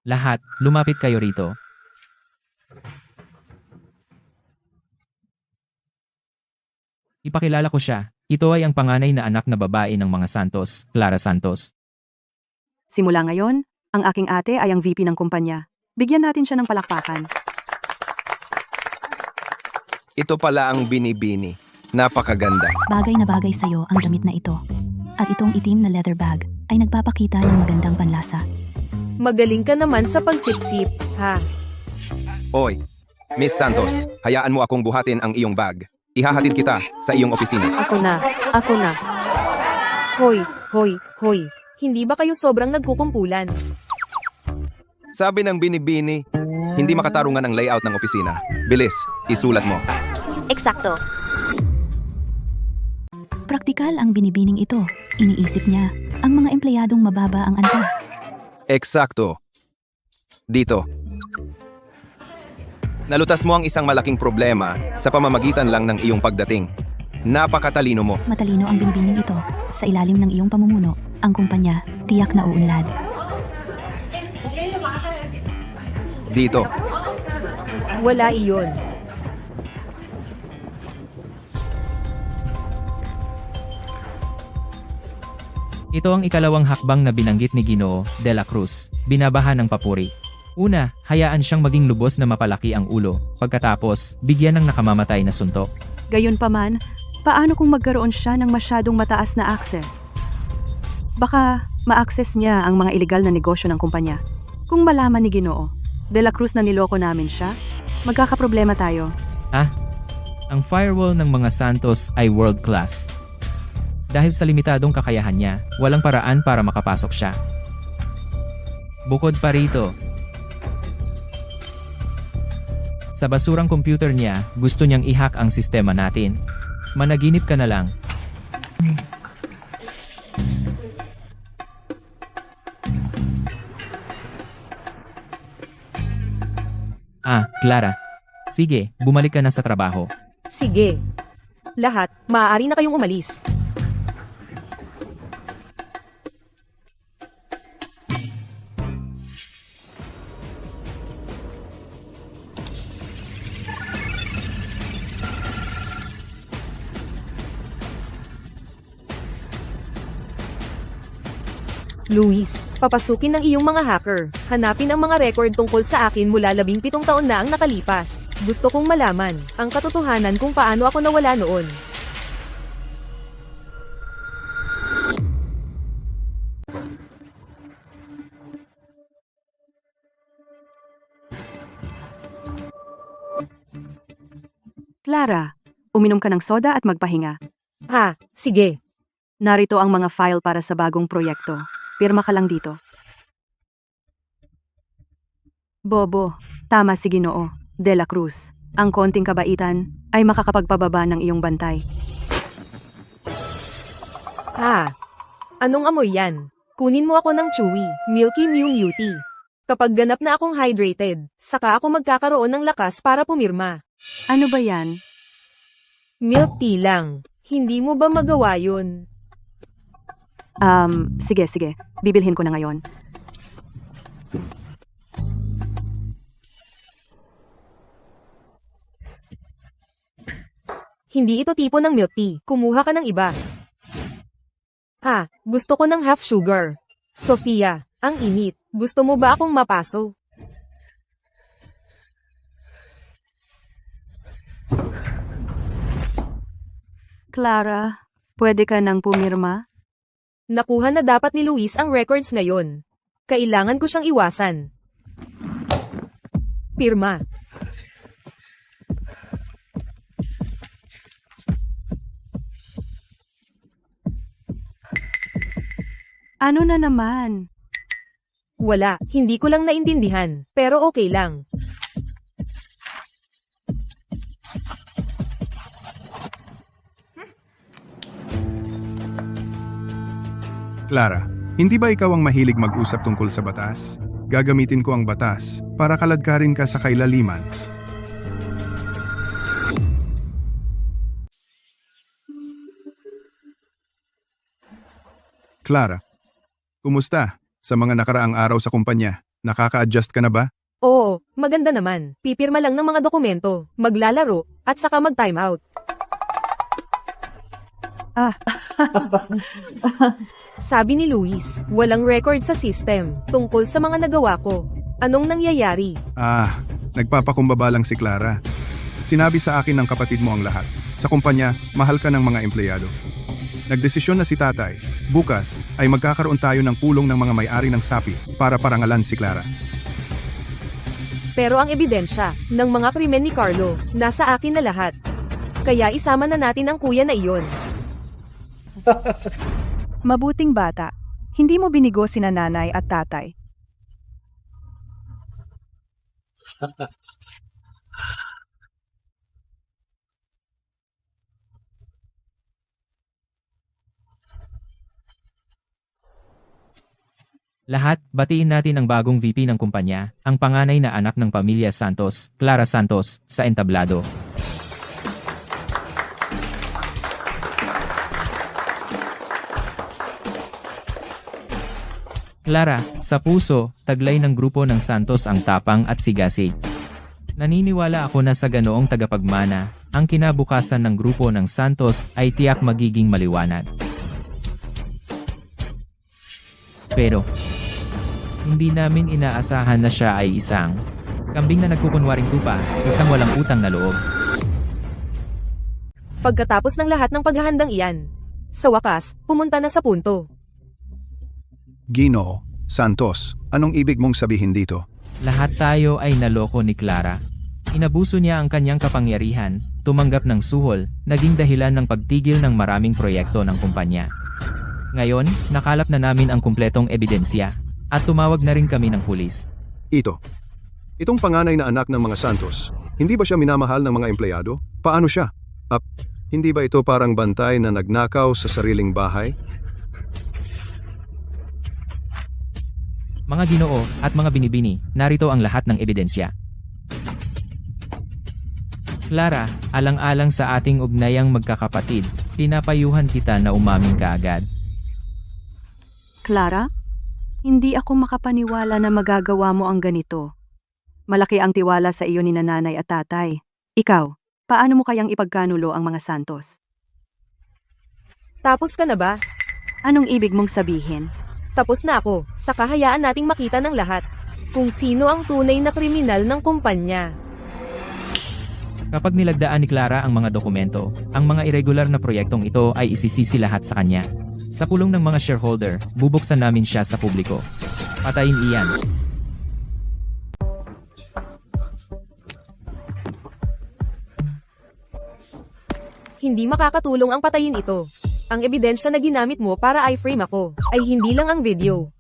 Lahat, lumapit kayo rito. Ipakilala ko siya. Ito ay ang panganay na anak na babae ng mga Santos, Clara Santos. Simula ngayon, ang aking ate ay ang VP ng kumpanya. Bigyan natin siya ng palakpakan. Ito pala ang binibini. Napakaganda. Bagay na bagay sa'yo ang damit na ito. At itong itim na leather bag ay nagpapakita ng magandang panlasa. Magaling ka naman sa pagsipsip, ha? Oy, Miss Santos, hayaan mo akong buhatin ang iyong bag. Ihahatid kita sa iyong opisina. Ako na. Hoy. Hindi ba kayo sobrang nagkukumpulan? Sabi ng binibini, hindi makatarungan ang layout ng opisina. Bilis, isulat mo. Eksakto. Praktikal ang binibining ito. Iniisip niya, ang mga empleyadong mababa ang antas. Eksakto. Dito. Nalutas mo ang isang malaking problema sa pamamagitan lang ng iyong pagdating. Napakatalino mo. Matalino ang binibining ito. Sa ilalim ng iyong pamumuno, ang kumpanya tiyak na uunlad. Dito. Wala iyon. Ito ang ikalawang hakbang na binanggit ni Ginoo de la Cruz, binabaha ng papuri. Una, hayaan siyang maging lubos na mapalaki ang ulo, pagkatapos, bigyan ng nakamamatay na suntok. Gayunpaman, paano kung magkaroon siya ng masyadong mataas na access? Baka ma-access niya ang mga ilegal na negosyo ng kumpanya. Kung malaman ni Ginoo, De La Cruz na niloko namin siya, magkakaproblema tayo. Ang firewall ng mga Santos ay world class. Dahil sa limitadong kakayahan niya, walang paraan para makapasok siya. Bukod pa rito, sa basurang computer niya, gusto niyang i-hack ang sistema natin. Managinip ka na lang. Clara. Sige, bumalik ka na sa trabaho. Sige. Lahat, maaari na kayong umalis. Luis, papasukin ng iyong mga hacker. Hanapin ang mga record tungkol sa akin mula 17 taon na ang nakalipas. Gusto kong malaman ang katotohanan kung paano ako nawala noon. Clara, uminom ka ng soda at magpahinga. Sige. Narito ang mga file para sa bagong proyekto. Pirma ka lang dito. Bobo, tama si Ginoo, De La Cruz. Ang konting kabaitan ay makakapagpababa ng iyong bantay. Anong amoy yan? Kunin mo ako ng Chewy, Milky Mew Beauty. Kapag ganap na akong hydrated, saka ako magkakaroon ng lakas para pumirma. Ano ba yan? Milk tea lang. Hindi mo ba magawa yun? Sige. Bibilhin ko na ngayon. Hindi ito tipo ng milk tea. Kumuha ka ng iba. Gusto ko ng half sugar. Sofia, ang init. Gusto mo ba akong mapaso? Clara, pwede ka nang pumirma? Nakuha na dapat ni Luis ang records ngayon. Kailangan ko siyang iwasan. Pirma. Ano na naman? Wala, hindi ko lang naintindihan, pero okay lang. Clara, hindi ba ikaw ang mahilig mag-usap tungkol sa batas? Gagamitin ko ang batas para kaladkarin ka sa kailaliman. Clara, kumusta? Sa mga nakaraang araw sa kumpanya, nakaka-adjust ka na ba? Oo, maganda naman. Pipirma lang ng mga dokumento, maglalaro, at saka mag-time out. Sabi ni Luis, walang record sa system tungkol sa mga nagawa ko. Anong nangyayari? Nagpapakumbaba lang si Clara. Sinabi sa akin ng kapatid mo ang lahat. Sa kumpanya, mahal ka ng mga empleyado. Nagdesisyon na si tatay, bukas ay magkakaroon tayo ng pulong ng mga may-ari ng sapi para parangalan si Clara. Pero ang ebidensya ng mga krimen ni Carlo, nasa akin na lahat. Kaya isama na natin ang kuya na iyon. Mabuting bata. Hindi mo binigo sina nanay at tatay. Lahat, batiin natin ang bagong VP ng kumpanya, ang panganay na anak ng pamilya Santos, Clara Santos, sa entablado. Clara, sa puso, taglay ng grupo ng Santos ang tapang at sigasig. Naniniwala ako na sa ganoong tagapagmana, ang kinabukasan ng grupo ng Santos ay tiyak magiging maliwanag. Pero, hindi namin inaasahan na siya ay isang kambing na nagkukunwaring tupa, isang walang utang na loob. Pagkatapos ng lahat ng paghahandang iyan, sa wakas, pumunta na sa punto. Ginoo, Santos, anong ibig mong sabihin dito? Lahat tayo ay naloko ni Clara. Inabuso niya ang kanyang kapangyarihan, tumanggap ng suhol, naging dahilan ng pagtigil ng maraming proyekto ng kumpanya. Ngayon, nakalap na namin ang kumpletong ebidensya, at tumawag na rin kami ng pulis. Itong panganay na anak ng mga Santos, hindi ba siya minamahal ng mga empleyado? Paano siya? Hindi ba ito parang bantay na nagnakaw sa sariling bahay? Mga ginoo, at mga binibini, narito ang lahat ng ebidensya. Clara, alang-alang sa ating ugnayang magkakapatid, pinapayuhan kita na umamin ka agad. Clara? Hindi ako makapaniwala na magagawa mo ang ganito. Malaki ang tiwala sa iyo ni nanay at tatay. Ikaw, paano mo kayang ipagkanulo ang mga Santos? Tapos ka na ba? Anong ibig mong sabihin? Tapos na ako, sa kahayaan nating makita ng lahat kung sino ang tunay na kriminal ng kumpanya. Kapag nilagdaan ni Clara ang mga dokumento, ang mga irregular na proyektong ito ay isisisi lahat sa kanya. Sa pulong ng mga shareholder, bubuksan namin siya sa publiko. Patayin iyan. Hindi makakatulong ang patayin ito. Ang ebidensya na ginamit mo para i-frame ako, ay hindi lang ang video.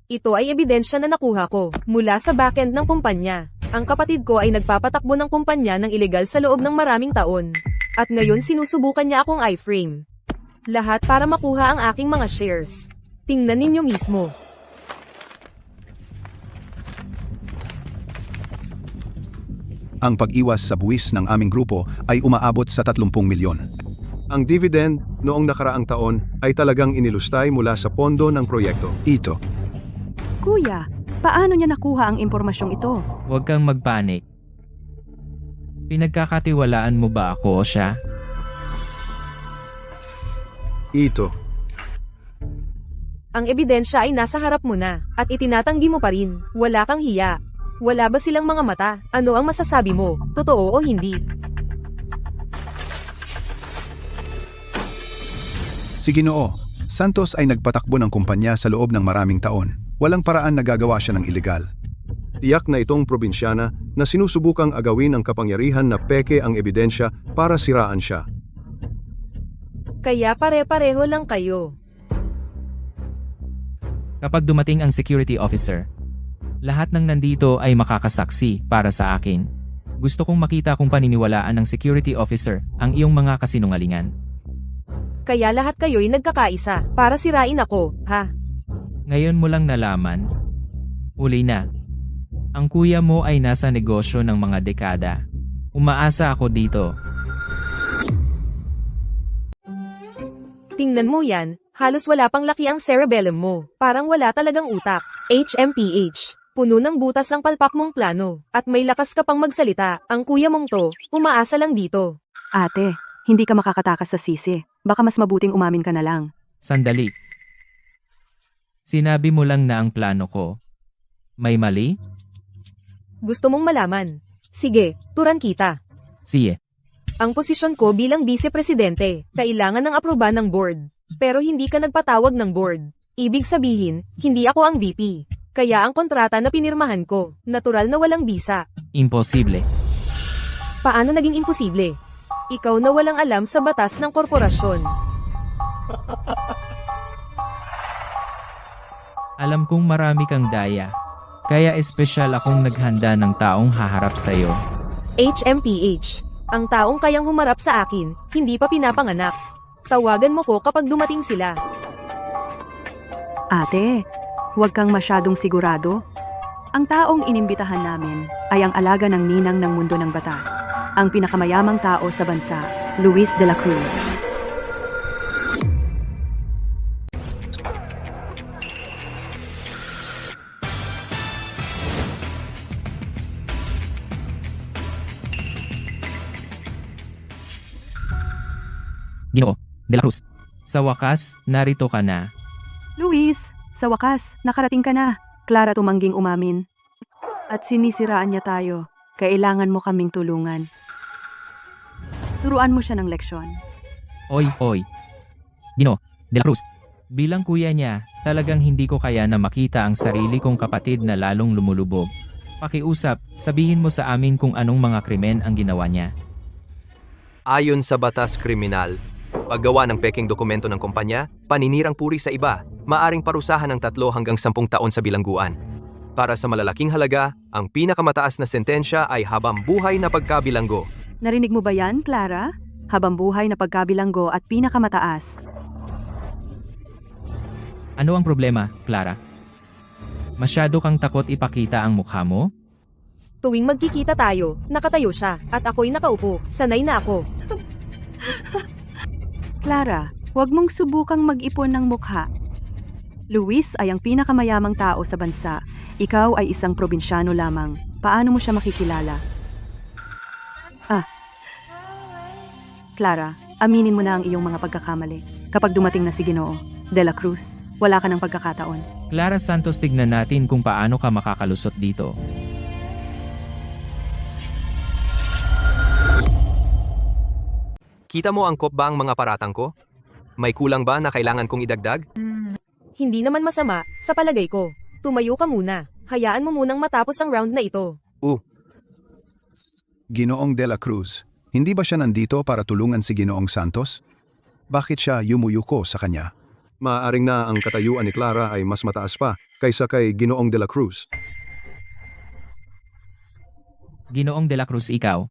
Ito ay ebidensya na nakuha ko, mula sa backend ng kumpanya. Ang kapatid ko ay nagpapatakbo ng kumpanya ng ilegal sa loob ng maraming taon. At ngayon sinusubukan niya akong i-frame. Lahat para makuha ang aking mga shares. Tingnan ninyo mismo. Ang pag-iwas sa buwis ng aming grupo ay umaabot sa 30 milyon. Ang dividend noong nakaraang taon ay talagang inilustay mula sa pondo ng proyekto. Kuya, paano niya nakuha ang impormasyong ito? Huwag kang magpanik. Pinagkakatiwalaan mo ba ako o siya? Ang ebidensya ay nasa harap mo na, at itinatanggi mo pa rin. Wala kang hiya. Wala ba silang mga mata? Ano ang masasabi mo? Totoo o hindi? Si Ginoo, Santos ay nagpatakbo ng kumpanya sa loob ng maraming taon. Walang paraan na gagawa siya ng ilegal. Tiyak na itong probinsyana na sinusubukang agawin ng kapangyarihan na peke ang ebidensya para siraan siya. Kaya pare-pareho lang kayo. Kapag dumating ang security officer, lahat ng nandito ay makakasaksi para sa akin. Gusto kong makita kung paniniwalaan ng security officer ang iyong mga kasinungalingan. Kaya lahat kayo'y nagkakaisa para sirain ako, ha? Ngayon mo lang nalaman. Uli na. Ang kuya mo ay nasa negosyo ng mga dekada. Umaasa ako dito. Tingnan mo yan, halos wala pang laki ang cerebellum mo. Parang wala talagang utak. HMPH. Puno ng butas ang palpak mong plano. At may lakas ka pang magsalita. Ang kuya mong to, umaasa lang dito. Ate, hindi ka makakatakas sa sisi. Baka mas mabuting umamin ka na lang. Sandali. Sinabi mo lang na ang plano ko. May mali? Gusto mong malaman? Sige, turan kita. Sige. Ang posisyon ko bilang vice-presidente, kailangan ng aproba ng board. Pero hindi ka nagpatawag ng board. Ibig sabihin, hindi ako ang VP. Kaya ang kontrata na pinirmahan ko, natural na walang bisa. Imposible. Paano naging imposible? Ikaw na walang alam sa batas ng korporasyon. Alam kong marami kang daya. Kaya espesyal akong naghanda ng taong haharap sa'yo. HMPH. Ang taong kayang humarap sa akin, hindi pa pinapanganak. Tawagan mo ko kapag dumating sila. Ate, huwag kang masyadong sigurado. Ang taong inimbitahan namin ay ang alaga ng ninang ng mundo ng batas. Ang pinakamayamang tao sa bansa, Luis de la Cruz. Ginoo, De La Cruz. Sa wakas, narito ka na. Luis, sa wakas, nakarating ka na. Clara tumangging umamin. At sinisiraan niya tayo. Kailangan mo kaming tulungan. Turuan mo siya ng leksyon. Oy. Ginoo, De La Cruz. Bilang kuya niya, talagang hindi ko kaya na makita ang sarili kong kapatid na lalong lumulubog. Pakiusap, sabihin mo sa amin kung anong mga krimen ang ginawa niya. Ayon sa batas kriminal, paggawa ng peking dokumento ng kumpanya, paninirang puri sa iba, maaring parusahan ng 3 hanggang 10 taon sa bilangguan. Para sa malalaking halaga, ang pinakamataas na sentensya ay habang buhay na pagkabilanggo. Narinig mo ba yan, Clara? Habang buhay na pagkabilanggo at pinakamataas. Ano ang problema, Clara? Masyado kang takot ipakita ang mukha mo? Tuwing magkikita tayo, nakatayo siya, at ako'y nakaupo. Sanay na ako. Clara, huwag mong subukang mag-ipon ng mukha. Luis ay ang pinakamayamang tao sa bansa. Ikaw ay isang probinsyano lamang. Paano mo siya makikilala? Clara, aminin mo na ang iyong mga pagkakamali. Kapag dumating na si Ginoo, De La Cruz, wala ka ng pagkakataon. Clara Santos, tignan natin kung paano ka makakalusot dito. Kita mo angkop ba ang mga paratang ko? May kulang ba na kailangan kong idagdag? Hindi naman masama, sa palagay ko. Tumayo ka muna. Hayaan mo munang matapos ang round na ito. Ginoong De La Cruz, hindi ba siya nandito para tulungan si Ginoong Santos? Bakit siya yumuyuko sa kanya? Maaaring na ang katayuan ni Clara ay mas mataas pa kaysa kay Ginoong De La Cruz. Ginoong De La Cruz, ikaw?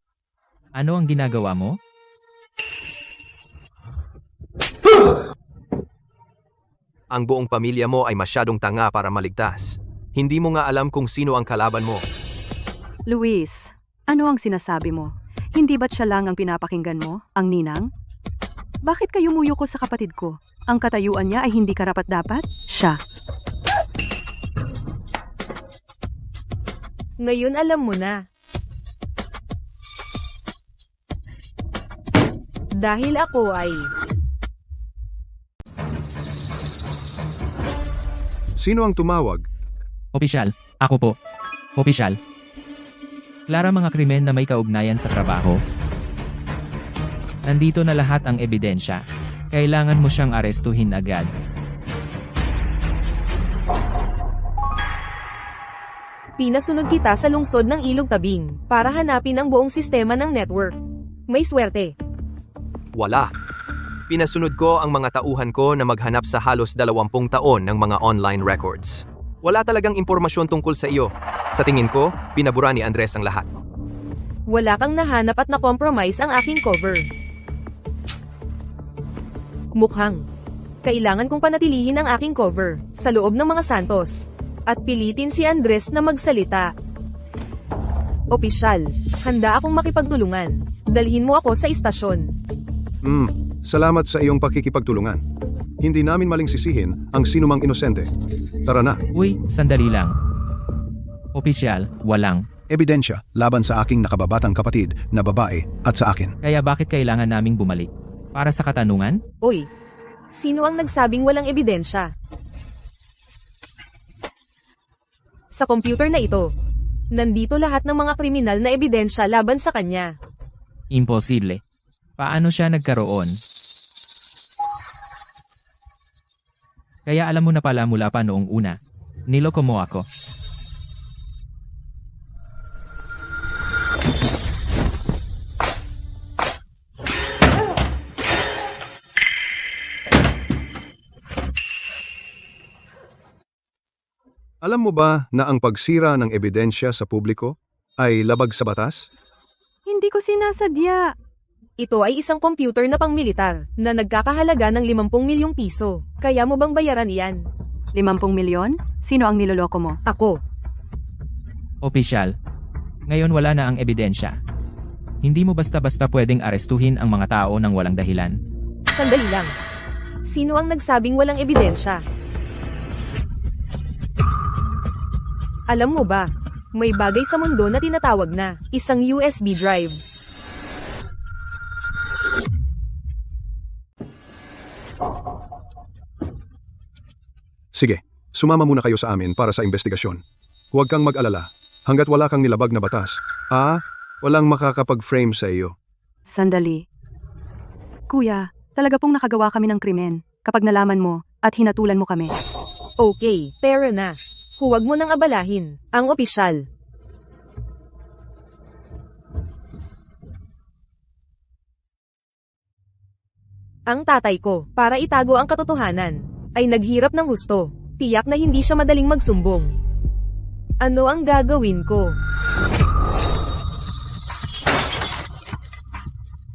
Ano ang ginagawa mo? Ang buong pamilya mo ay masyadong tanga para maligtas. Hindi mo nga alam kung sino ang kalaban mo. Luis, ano ang sinasabi mo? Hindi ba't siya lang ang pinapakinggan mo, ang ninang? Bakit kayo muyuko sa kapatid ko? Ang katayuan niya ay hindi karapat-dapat? Siya. Ngayon alam mo na. Dahil ako ay... Sino ang tumawag? Opisyal, ako po. Opisyal. Clara, mga krimen na may kaugnayan sa trabaho. Nandito na lahat ang ebidensya. Kailangan mo siyang arestuhin agad. Pinasunod kita sa lungsod ng Ilog Tabing para hanapin ang buong sistema ng network. May swerte. Wala. Pinasunod ko ang mga tauhan ko na maghanap sa halos 20 taon ng mga online records. Wala talagang impormasyon tungkol sa iyo. Sa tingin ko, pinabura ni Andres ang lahat. Wala kang nahanap at na-compromise ang aking cover. Mukhang kailangan kong panatilihin ang aking cover sa loob ng mga Santos at pilitin si Andres na magsalita. Opisyal, handa akong makipagtulungan. Dalhin mo ako sa istasyon. Salamat sa iyong pakikipagtulungan. Hindi namin maling sisihin ang sinumang inosente. Tara na. Uy, sandali lang. Opisyal, walang. Ebidensya laban sa aking nakababatang kapatid na babae at sa akin. Kaya bakit kailangan naming bumalik? Para sa katanungan? Uy, sino ang nagsabing walang ebidensya? Sa computer na ito, nandito lahat ng mga kriminal na ebidensya laban sa kanya. Imposible. Paano siya nagkaroon? Kaya alam mo na pala mula pa noong una. Niloko mo ako. Alam mo ba na ang pagsira ng ebidensya sa publiko ay labag sa batas? Hindi ko sinasadya. Ito ay isang computer na pangmilitar na nagkakahalaga ng 50 milyong piso. Kaya mo bang bayaran iyan? 50 milyon? Sino ang niloloko mo? Ako. Opisyal. Ngayon wala na ang ebidensya. Hindi mo basta-basta pwedeng arestuhin ang mga tao ng walang dahilan. Sandali lang. Sino ang nagsabing walang ebidensya? Alam mo ba, may bagay sa mundo na tinatawag na isang USB drive. Sige, sumama muna kayo sa amin para sa investigasyon. Huwag kang mag-alala. Hanggat wala kang nilabag na batas, walang makakapag-frame sa iyo. Sandali. Kuya, talaga pong nakagawa kami ng krimen kapag nalaman mo at hinatulan mo kami. Okay, tara na. Huwag mo nang abalahin ang opisyal. Ang tatay ko, para itago ang katotohanan, ay naghirap ng husto. Tiyak na hindi siya madaling magsumbong. Ano ang gagawin ko?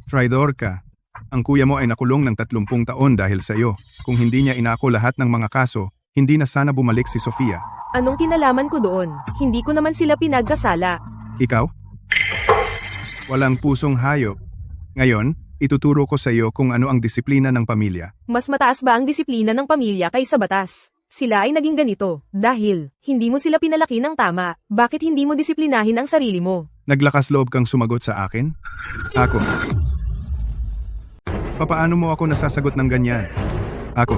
Traidor ka. Ang kuya mo ay nakulong ng 30 taon dahil sa iyo. Kung hindi niya inako lahat ng mga kaso, hindi na sana bumalik si Sofia. Anong kinalaman ko doon? Hindi ko naman sila pinagkasala. Ikaw? Walang pusong hayop. Ngayon, ituturo ko sa iyo kung ano ang disiplina ng pamilya. Mas mataas ba ang disiplina ng pamilya kaysa batas? Sila ay naging ganito dahil hindi mo sila pinalaki ng tama. Bakit hindi mo disiplinahin ang sarili mo? Naglakas loob kang sumagot sa akin? Ako. Papaano mo ako nasasagot ng ganyan? Ako.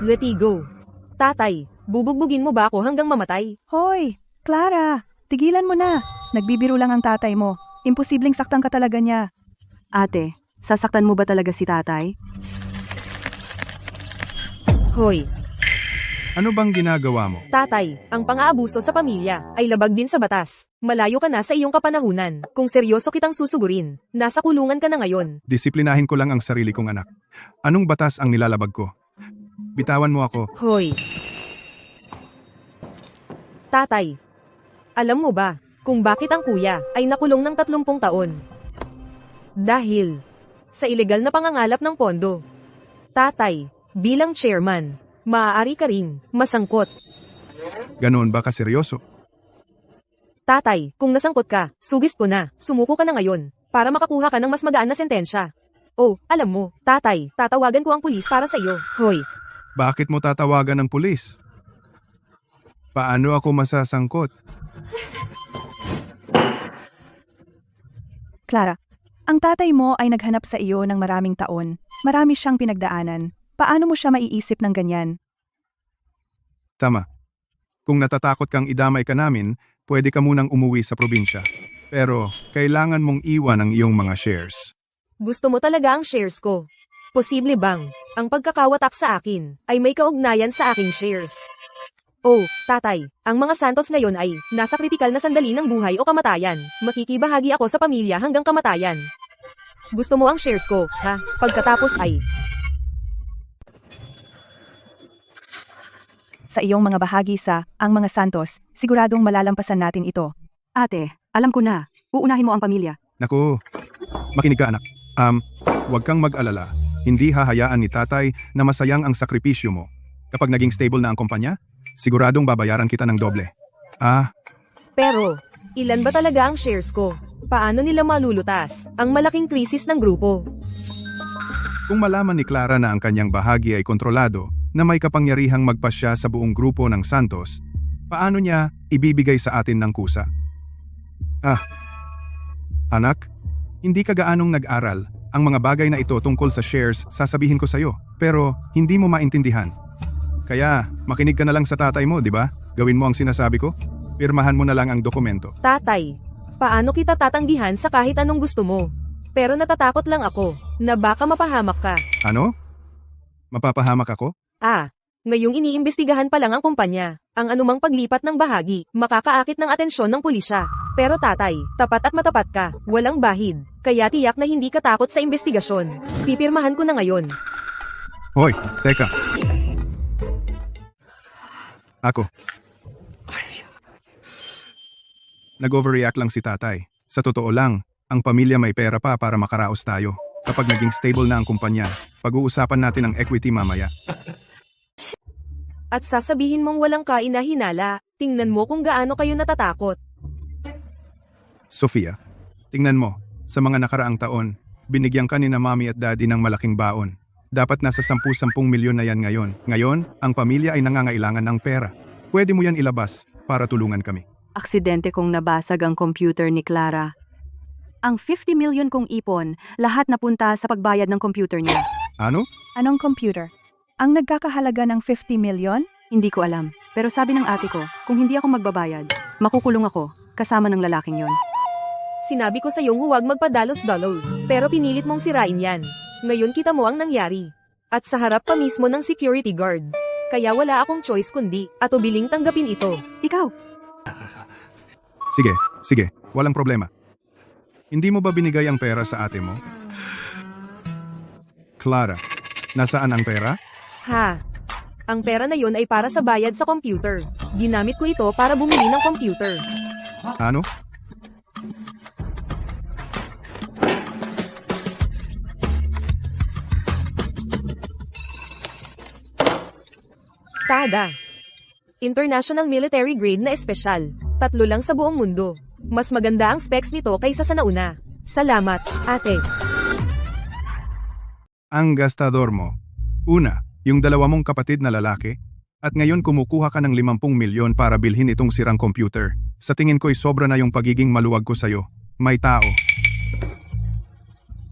Let it go. Tatay, bubugbugin mo ba ako hanggang mamatay? Hoy, Clara, tigilan mo na. Nagbibiro lang ang tatay mo. Imposibleng saktan ka talaga niya. Ate, sasaktan mo ba talaga si tatay? Hoy, Ano bang ginagawa mo? tatay, ang pang-aabuso sa pamilya ay labag din sa batas. Malayo ka na sa iyong kapanahunan. Kung seryoso kitang susugurin, nasa kulungan ka na ngayon. Disiplinahin ko lang ang sarili kong anak. Anong batas ang nilalabag ko? Bitawan mo ako. Hoy. Tatay, alam mo ba kung bakit ang kuya ay nakulong ng 30 taon? Dahil sa ilegal na pangangalap ng pondo. Tatay, bilang chairman, maaari ka ring masangkot. Ganoon ba kaseryoso? Tatay, kung nasangkot ka, sugis ko na, sumuko ka na ngayon, para makakuha ka ng mas magaan na sentensya. Oh, alam mo, tatay, tatawagan ko ang pulis para sa iyo. Hoy. Bakit mo tatawagan ng pulis? Paano ako masasangkot? Clara, ang tatay mo ay naghanap sa iyo ng maraming taon. Marami siyang pinagdaanan. Paano mo siya maiisip ng ganyan? Tama. Kung natatakot kang idamay ka namin, pwede ka munang umuwi sa probinsya. Pero, kailangan mong iwan ang iyong mga shares. Gusto mo talaga ang shares ko? Posible bang ang pagkakawatak sa akin ay may kaugnayan sa aking shares? Oh, tatay, ang mga Santos ngayon ay nasa kritikal na sandali ng buhay o kamatayan. Makikibahagi ako sa pamilya hanggang kamatayan. Gusto mo ang shares ko, ha? Pagkatapos ay, Sa iyong mga bahagi sa Ang Mga Santos, siguradong malalampasan natin ito. Ate, alam ko na. Uunahin mo ang pamilya. Naku, makinig ka anak. Huwag kang mag-alala. Hindi hahayaan ni tatay na masayang ang sakripisyo mo. Kapag naging stable na ang kumpanya, siguradong babayaran kita ng doble. pero, ilan ba talaga ang shares ko? Paano nila malulutas ang malaking krisis ng grupo? Kung malaman ni Clara na ang kanyang bahagi ay kontrolado, na may kapangyarihang magpasya sa buong grupo ng Santos, paano niya ibibigay sa atin ng kusa? Anak, hindi ka gaanong nag-aral. Ang mga bagay na ito tungkol sa shares sasabihin ko sa'yo, pero hindi mo maintindihan. Kaya, makinig ka na lang sa tatay mo, di ba? Gawin mo ang sinasabi ko. Pirmahan mo na lang ang dokumento. Tatay, paano kita tatanggihan sa kahit anong gusto mo? Pero natatakot lang ako na baka mapahamak ka. Ano? Mapapahamak ako? Ngayong iniimbestigahan pa lang ang kumpanya. Ang anumang paglipat ng bahagi, makakaakit ng atensyon ng pulisya. Pero tatay, tapat at matapat ka, walang bahid. Kaya tiyak na hindi ka takot sa investigasyon. Pipirmahan ko na ngayon. Hoy, teka. Ako. Nag-overreact lang si tatay. Sa totoo lang, ang pamilya may pera pa para makaraos tayo. Kapag naging stable na ang kumpanya, pag-uusapan natin ang equity mamaya. At sasabihin mong walang kainahinala, tingnan mo kung gaano kayo natatakot. Sofia, tingnan mo, sa mga nakaraang taon, binigyan ka ni na mami at daddy ng malaking baon. Dapat nasa 10-10 milyon na yan ngayon. Ngayon, ang pamilya ay nangangailangan ng pera. Pwede mo yan ilabas para tulungan kami. Aksidente kong nabasag ang computer ni Clara. Ang 50 million kong ipon, lahat napunta sa pagbayad ng computer niya. Ano? Anong computer? Ang nagkakahalaga ng 50 million? Hindi ko alam. Pero sabi ng ate ko, kung hindi ako magbabayad, makukulong ako, kasama ng lalaking yon. Sinabi ko sa iyong huwag magpadalos-dalos, pero pinilit mong sirain yan. Ngayon kita mo ang nangyari. At sa harap pa mismo ng security guard. Kaya wala akong choice kundi, atubiling tanggapin ito. Ikaw, Sige, walang problema. Hindi mo ba binigay ang pera sa ate mo? Clara, nasaan ang pera? Ang pera na yon ay para sa bayad sa computer. Ginamit ko ito para bumili ng computer. Ano? TADA. International Military Grade na espesyal. 3 lang sa buong mundo. Mas maganda ang specs nito kaysa sa nauna. Salamat, ate. Ang gastador mo. Una, yung 2 mong kapatid na lalaki. At ngayon kumukuha ka ng 50 milyon para bilhin itong sirang computer. Sa tingin ko'y sobra na yung pagiging maluwag ko sa'yo. May tao.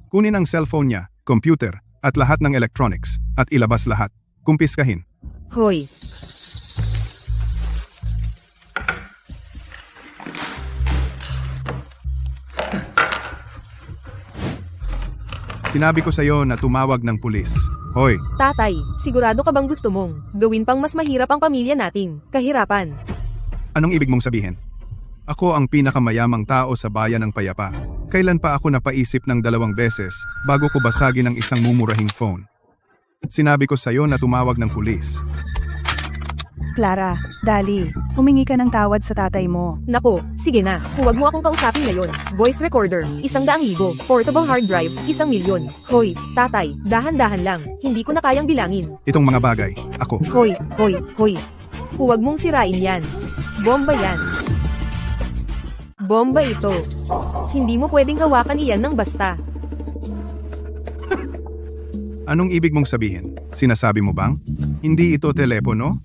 Kunin ang cellphone niya, computer, at lahat ng electronics. At ilabas lahat. Kumpiskahin. Hoy. Sinabi ko sa'yo na tumawag ng pulis. Hoy, Tatay, sigurado ka bang gusto mong gawin pang mas mahirap ang pamilya nating kahirapan? anong ibig mong sabihin? Ako ang pinakamayamang tao sa bayan ng Payapa. Kailan pa ako napaisip ng 2 beses bago ko basagin ang isang mumurahing phone? Sinabi ko sa'yo na tumawag ng pulis. Clara, dali, humingi ka ng tawad sa tatay mo. Nako, sige na, huwag mo akong kausapin ngayon. Voice recorder, 100,000. Portable hard drive, 1,000,000. Hoy, tatay, dahan-dahan lang, hindi ko na kayang bilangin. Itong mga bagay, ako. Hoy. Huwag mong sirain yan. Bomba yan. Bomba ito. Hindi mo pwedeng hawakan iyan ng basta. Anong ibig mong sabihin? Sinasabi mo bang? Hindi ito telepono?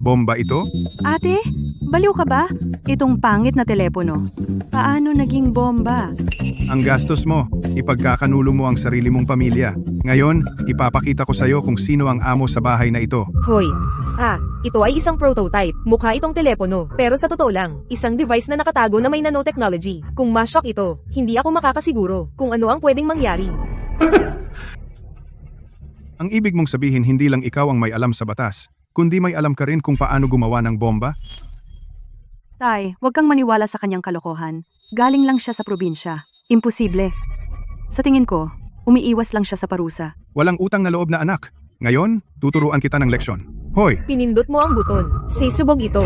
Bomba ito? ate, baliw ka ba? Itong pangit na telepono. Paano naging bomba? Ang gastos mo, ipagkakanulo mo ang sarili mong pamilya. Ngayon, ipapakita ko sa'yo kung sino ang amo sa bahay na ito. Hoy. Ito ay isang prototype. Mukha itong telepono. Pero sa totoo lang, isang device na nakatago na may nanotechnology. Kung ma-shock ito, hindi ako makakasiguro kung ano ang pwedeng mangyari. Ang ibig mong sabihin hindi lang ikaw ang may alam sa batas, kundi may alam ka rin kung paano gumawa ng bomba? Tay, huwag kang maniwala sa kanyang kalokohan. Galing lang siya sa probinsya. Imposible. Sa tingin ko, Umiiwas lang siya sa parusa. Walang utang na loob na anak. Ngayon, tuturuan kita ng leksyon. Hoy, Pinindot mo ang buton. Sisubog ito.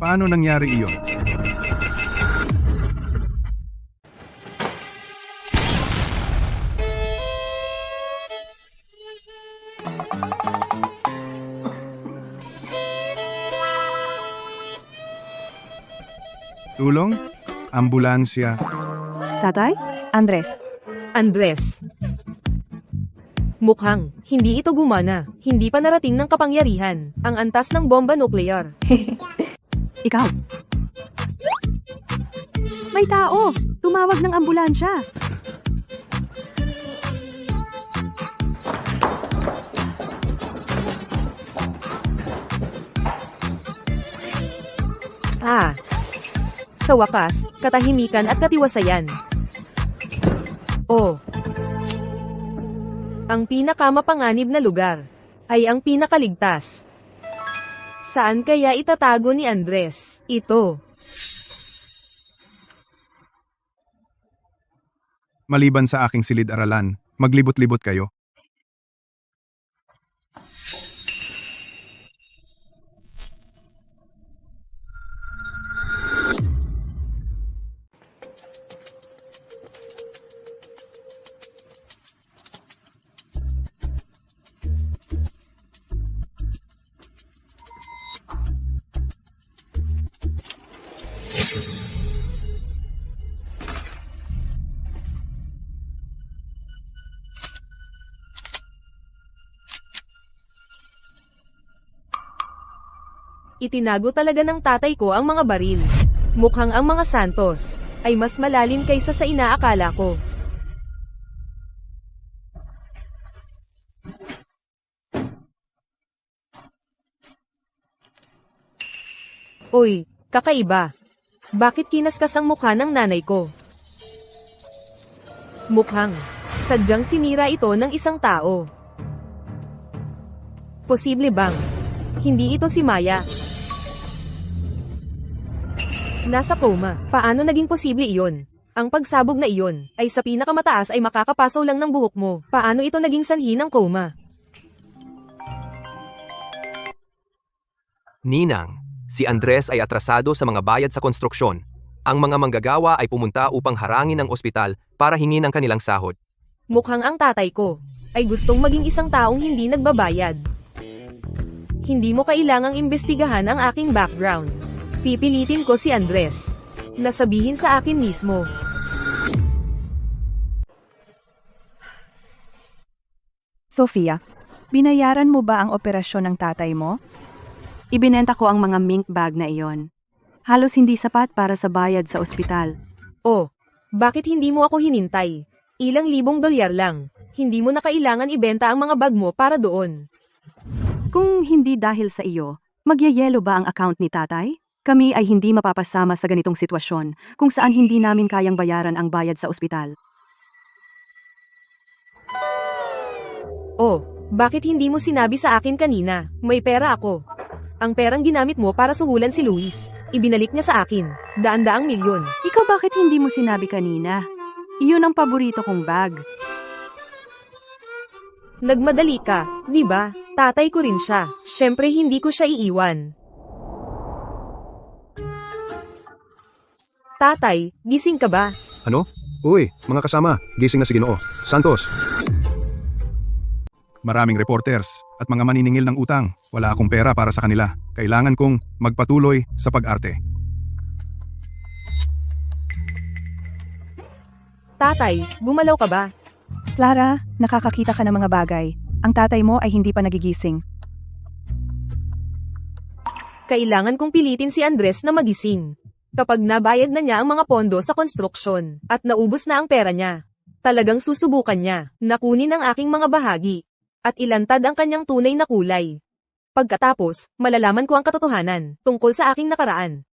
paano nangyari iyon? Tulong? Ambulansya. Tatay? Andres, Andres. Mukhang, hindi ito gumana. Hindi pa narating ng kapangyarihan. Ang antas ng bomba nuklear. Ikaw. May tao! Tumawag ng ambulansya! Ah. Sa wakas, katahimikan at katiwasayan. Oh. Ang pinakamapanganib na lugar ay ang pinakaligtas. Saan kaya itatago ni Andres ito? Maliban sa aking silid-aralan, maglibot-libot kayo. Itinago talaga ng tatay ko ang mga baril. Mukhang ang mga Santos ay mas malalim kaysa sa inaakala ko. Uy, kakaiba. Bakit kinaskas ang mukha ng nanay ko? Mukhang sadyang sinira ito ng isang tao. Posible bang hindi ito si Maya? Nasa coma. Paano naging posible iyon? Ang pagsabog na iyon ay sa pinakamataas ay makakapasaw lang ng buhok mo. Paano ito naging sanhi ng coma? Ninang, si Andres ay atrasado sa mga bayad sa konstruksyon. Ang mga manggagawa ay pumunta upang harangin ang ospital para hingin ang kanilang sahod. Mukhang ang tatay ko ay gustong maging isang taong hindi nagbabayad. Hindi mo kailangang imbestigahan ang aking background. Pipilitin ko si Andres na sabihin sa akin mismo. Sofia, binayaran mo ba ang operasyon ng tatay mo? Ibinenta ko ang mga mink bag na iyon. Halos hindi sapat para sa bayad sa ospital. Oh, bakit hindi mo ako hinintay? Ilang libong dolyar lang. Hindi mo na kailangan ibenta ang mga bag mo para doon. Kung hindi dahil sa iyo, magyayelo ba ang account ni tatay? Kami ay hindi mapapasama sa ganitong sitwasyon kung saan hindi namin kayang bayaran ang bayad sa ospital. Oh, bakit hindi mo sinabi sa akin kanina? May pera ako. Ang perang ginamit mo para suhulan si Luis, ibinalik niya sa akin. Daan-daang milyon. Ikaw bakit hindi mo sinabi kanina? Iyon ang paborito kong bag. Nagmadali ka, di ba? Tatay ko rin siya. Syempre hindi ko siya iiwan. Tatay, gising ka ba? Ano? Uy, mga kasama, gising na si Ginoo. Santos, Maraming reporters at mga maniningil ng utang. Wala akong pera para sa kanila. Kailangan kong magpatuloy sa pag-arte. Tatay, gumalaw ka ba? Clara, nakakakita ka ng mga bagay. Ang tatay mo ay hindi pa nagigising. Kailangan kong pilitin si Andres na magising. Kapag nabayad na niya ang mga pondo sa konstruksyon at naubos na ang pera niya, talagang susubukan niya na kunin ang aking mga bahagi at ilantad ang kanyang tunay na kulay. Pagkatapos, malalaman ko ang katotohanan tungkol sa aking nakaraan.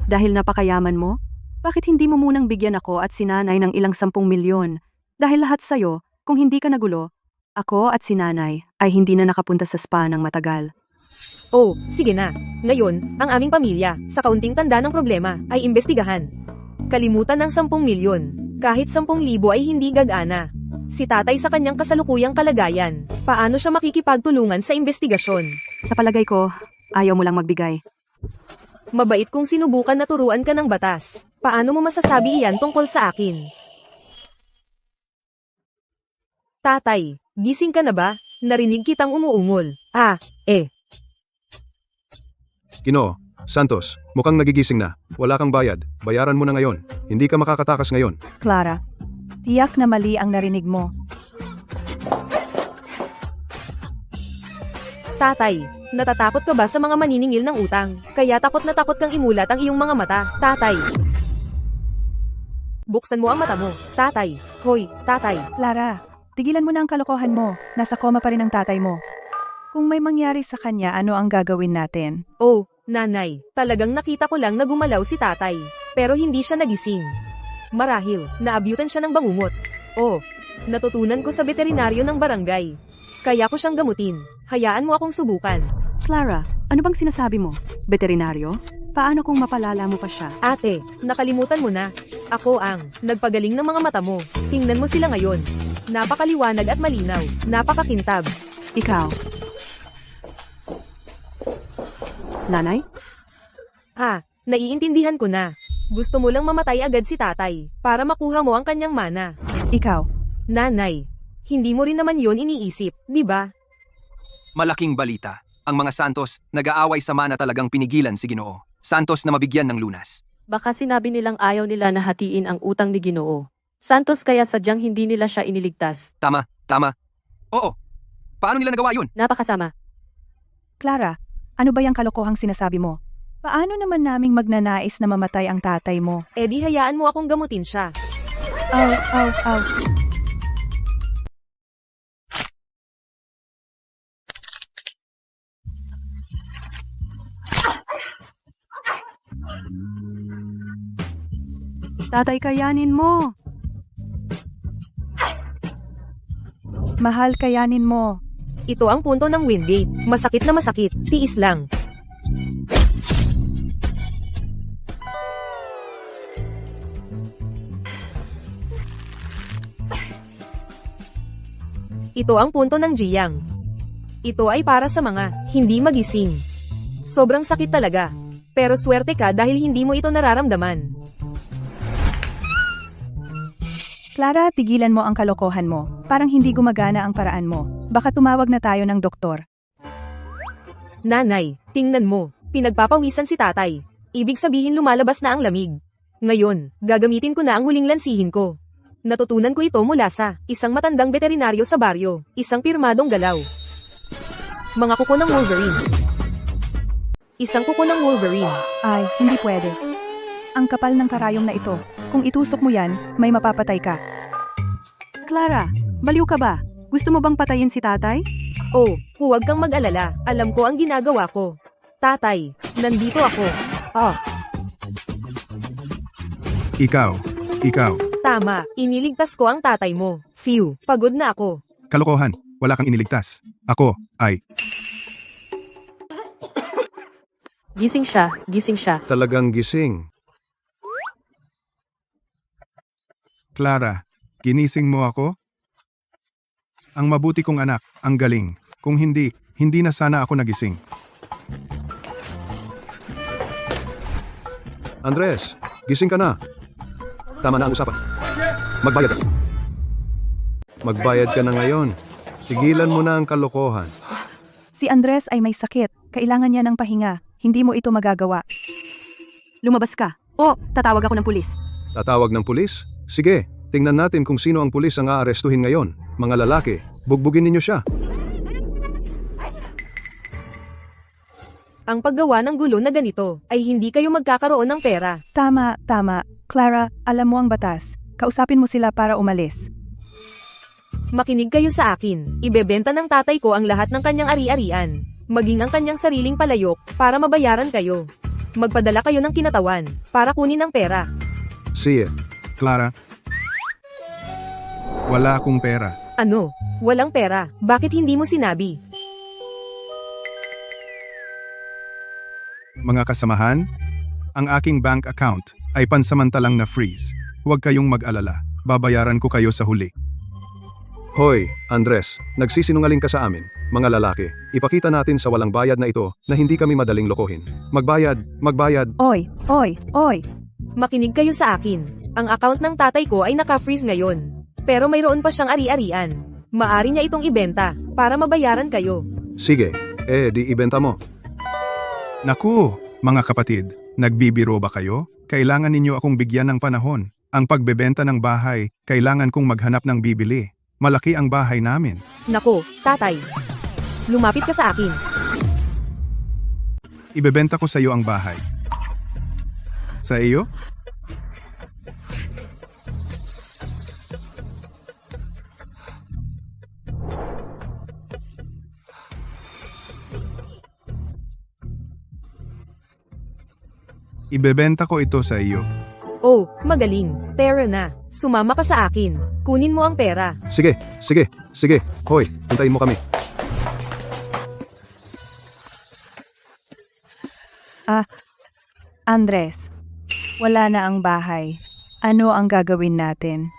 Dahil napakayaman mo, bakit hindi mo munang bigyan ako at si nanay ng ilang 10 milyon? Dahil lahat sa'yo, kung hindi ka nagulo, ako at si nanay ay hindi na nakapunta sa spa ng matagal. Oh, sige na. Ngayon, ang aming pamilya, sa kaunting tanda ng problema, ay imbestigahan. Kalimutan ng 10 milyon. Kahit 10,000 ay hindi gagana. Si tatay sa kanyang kasalukuyang kalagayan. Paano siya makikipagtulungan sa investigasyon? Sa palagay ko, ayaw mo lang magbigay. Mabait kung sinubukan na turuan ka ng batas. Paano mo masasabi iyan tungkol sa akin? Tatay, gising ka na ba? Narinig kitang umuungol. Ginoo, Santos, mukhang nagigising na. Wala kang bayad. Bayaran mo na ngayon. Hindi ka makakatakas ngayon. Clara, tiyak na mali ang narinig mo. Tatay, natatakot ka ba sa mga maniningil ng utang? Kaya takot na takot kang imulat ang iyong mga mata, tatay. Buksan mo ang mata mo, tatay. Hoy, tatay. Clara, tigilan mo na ang kalokohan mo. Nasa koma pa rin ang tatay mo. Kung may mangyari sa kanya, ano ang gagawin natin? Oh, nanay, talagang nakita ko lang na gumalaw si tatay. Pero hindi siya nagising. Marahil, naabyutan siya ng bangungot. Oh, natutunan ko sa veterinaryo ng barangay. Kaya ko siyang gamutin. Hayaan mo akong subukan. Clara, ano bang sinasabi mo? Veterinaryo? Paano kung mapalala mo pa siya? Ate, nakalimutan mo na. Ako ang nagpagaling ng mga mata mo. Tingnan mo sila ngayon. Napakaliwanag at malinaw. Napakakintab. Ikaw. Nanay? Naiintindihan ko na. Gusto mo lang mamatay agad si tatay para makuha mo ang kanyang mana. Ikaw. Nanay, hindi mo rin naman yon iniisip, di ba? Malaking balita. Ang mga Santos, nag-aaway sa mana talagang pinigilan si Ginoo. Santos na mabigyan ng lunas. Baka sinabi nilang ayaw nila na hatiin ang utang ni Ginoo. Santos kaya sadyang hindi nila siya iniligtas. Tama. Oo. Paano nila nagawa yun? Napakasama. Clara, ano ba yung kalokohang sinasabi mo? Paano naman naming magnanais na mamatay ang tatay mo? Eh di hayaan mo akong gamutin siya. Aw. Tatay, kayanin mo. Mahal, kayanin mo. Ito ang punto ng Wingate. Masakit na masakit. Tiis lang. Ito ang punto ng Jiyang. Ito ay para sa mga hindi magising. Sobrang sakit talaga. Pero swerte ka dahil hindi mo ito nararamdaman. Clara, tigilan mo ang kalokohan mo. Parang hindi gumagana ang paraan mo. Baka tumawag na tayo ng doktor. Nanay, tingnan mo. Pinagpapawisan si tatay. Ibig sabihin lumalabas na ang lamig. Ngayon, gagamitin ko na ang huling lansihin ko. Natutunan ko ito mula sa isang matandang veterinaryo sa baryo, isang pirmadong galaw. Mga kuko ng Wolverine. Isang kuko ng Wolverine. Ay, hindi pwede. Ang kapal ng karayom na ito. Kung itusok mo yan, may mapapatay ka. Clara, baliw ka ba? Gusto mo bang patayin si tatay? Oh, huwag kang mag-alala. Alam ko ang ginagawa ko. Tatay, nandito ako. Ikaw. Tama, iniligtas ko ang tatay mo. Phew, pagod na ako. Kalokohan. Wala kang iniligtas. Ako ay... Gising siya. Talagang gising. Clara, ginising mo ako? Ang mabuti kong anak, ang galing. Kung hindi na sana ako nagising. Andres, gising ka na. Tama na ang usapan. Magbayad ka. Magbayad ka na ngayon. Tigilan mo na ang kalokohan. Si Andres ay may sakit. Kailangan niya ng pahinga. Hindi mo ito magagawa. Lumabas ka. O, tatawag ako ng pulis. Tatawag ng pulis? Sige, tingnan natin kung sino ang pulis ang aarestuhin ngayon. Mga lalaki, bugbugin ninyo siya. Ang paggawa ng gulo na ganito ay hindi kayo magkakaroon ng pera. Tama. Clara, alam mo ang batas. Kausapin mo sila para umalis. Makinig kayo sa akin. Ibebenta ng tatay ko ang lahat ng kanyang ari-arian. Maging ang kanyang sariling palayok para mabayaran kayo. Magpadala kayo ng kinatawan para kunin ang pera. See it. Clara, wala akong pera. Ano? Walang pera. Bakit hindi mo sinabi? Mga kasamahan, Ang aking bank account ay pansamantalang na freeze. Huwag kayong mag-alala. Babayaran ko kayo sa huli. Hoy, Andres, nagsisinungaling ka sa amin, mga lalaki. Ipakita natin sa walang bayad na ito na hindi kami madaling lokohin. Magbayad. Oy, oy, oy. Makinig kayo sa akin. Ang account ng tatay ko ay naka-freeze ngayon. Pero mayroon pa siyang ari-arian. Maari niya itong ibenta para mabayaran kayo. Sige, di ibenta mo. Naku, mga kapatid, nagbibiro ba kayo? Kailangan ninyo akong bigyan ng panahon. Ang pagbebenta ng bahay, kailangan kong maghanap ng bibili. Malaki ang bahay namin. Nako, tatay. Lumapit ka sa akin. Ibebenta ko sa iyo ang bahay. Sa iyo? Ibebenta ko ito sa iyo. Oh, magaling. Tara na. Sumama ka sa akin. Kunin mo ang pera. Sige. Hoy, hintayin mo kami. Andres, wala na ang bahay. Ano ang gagawin natin?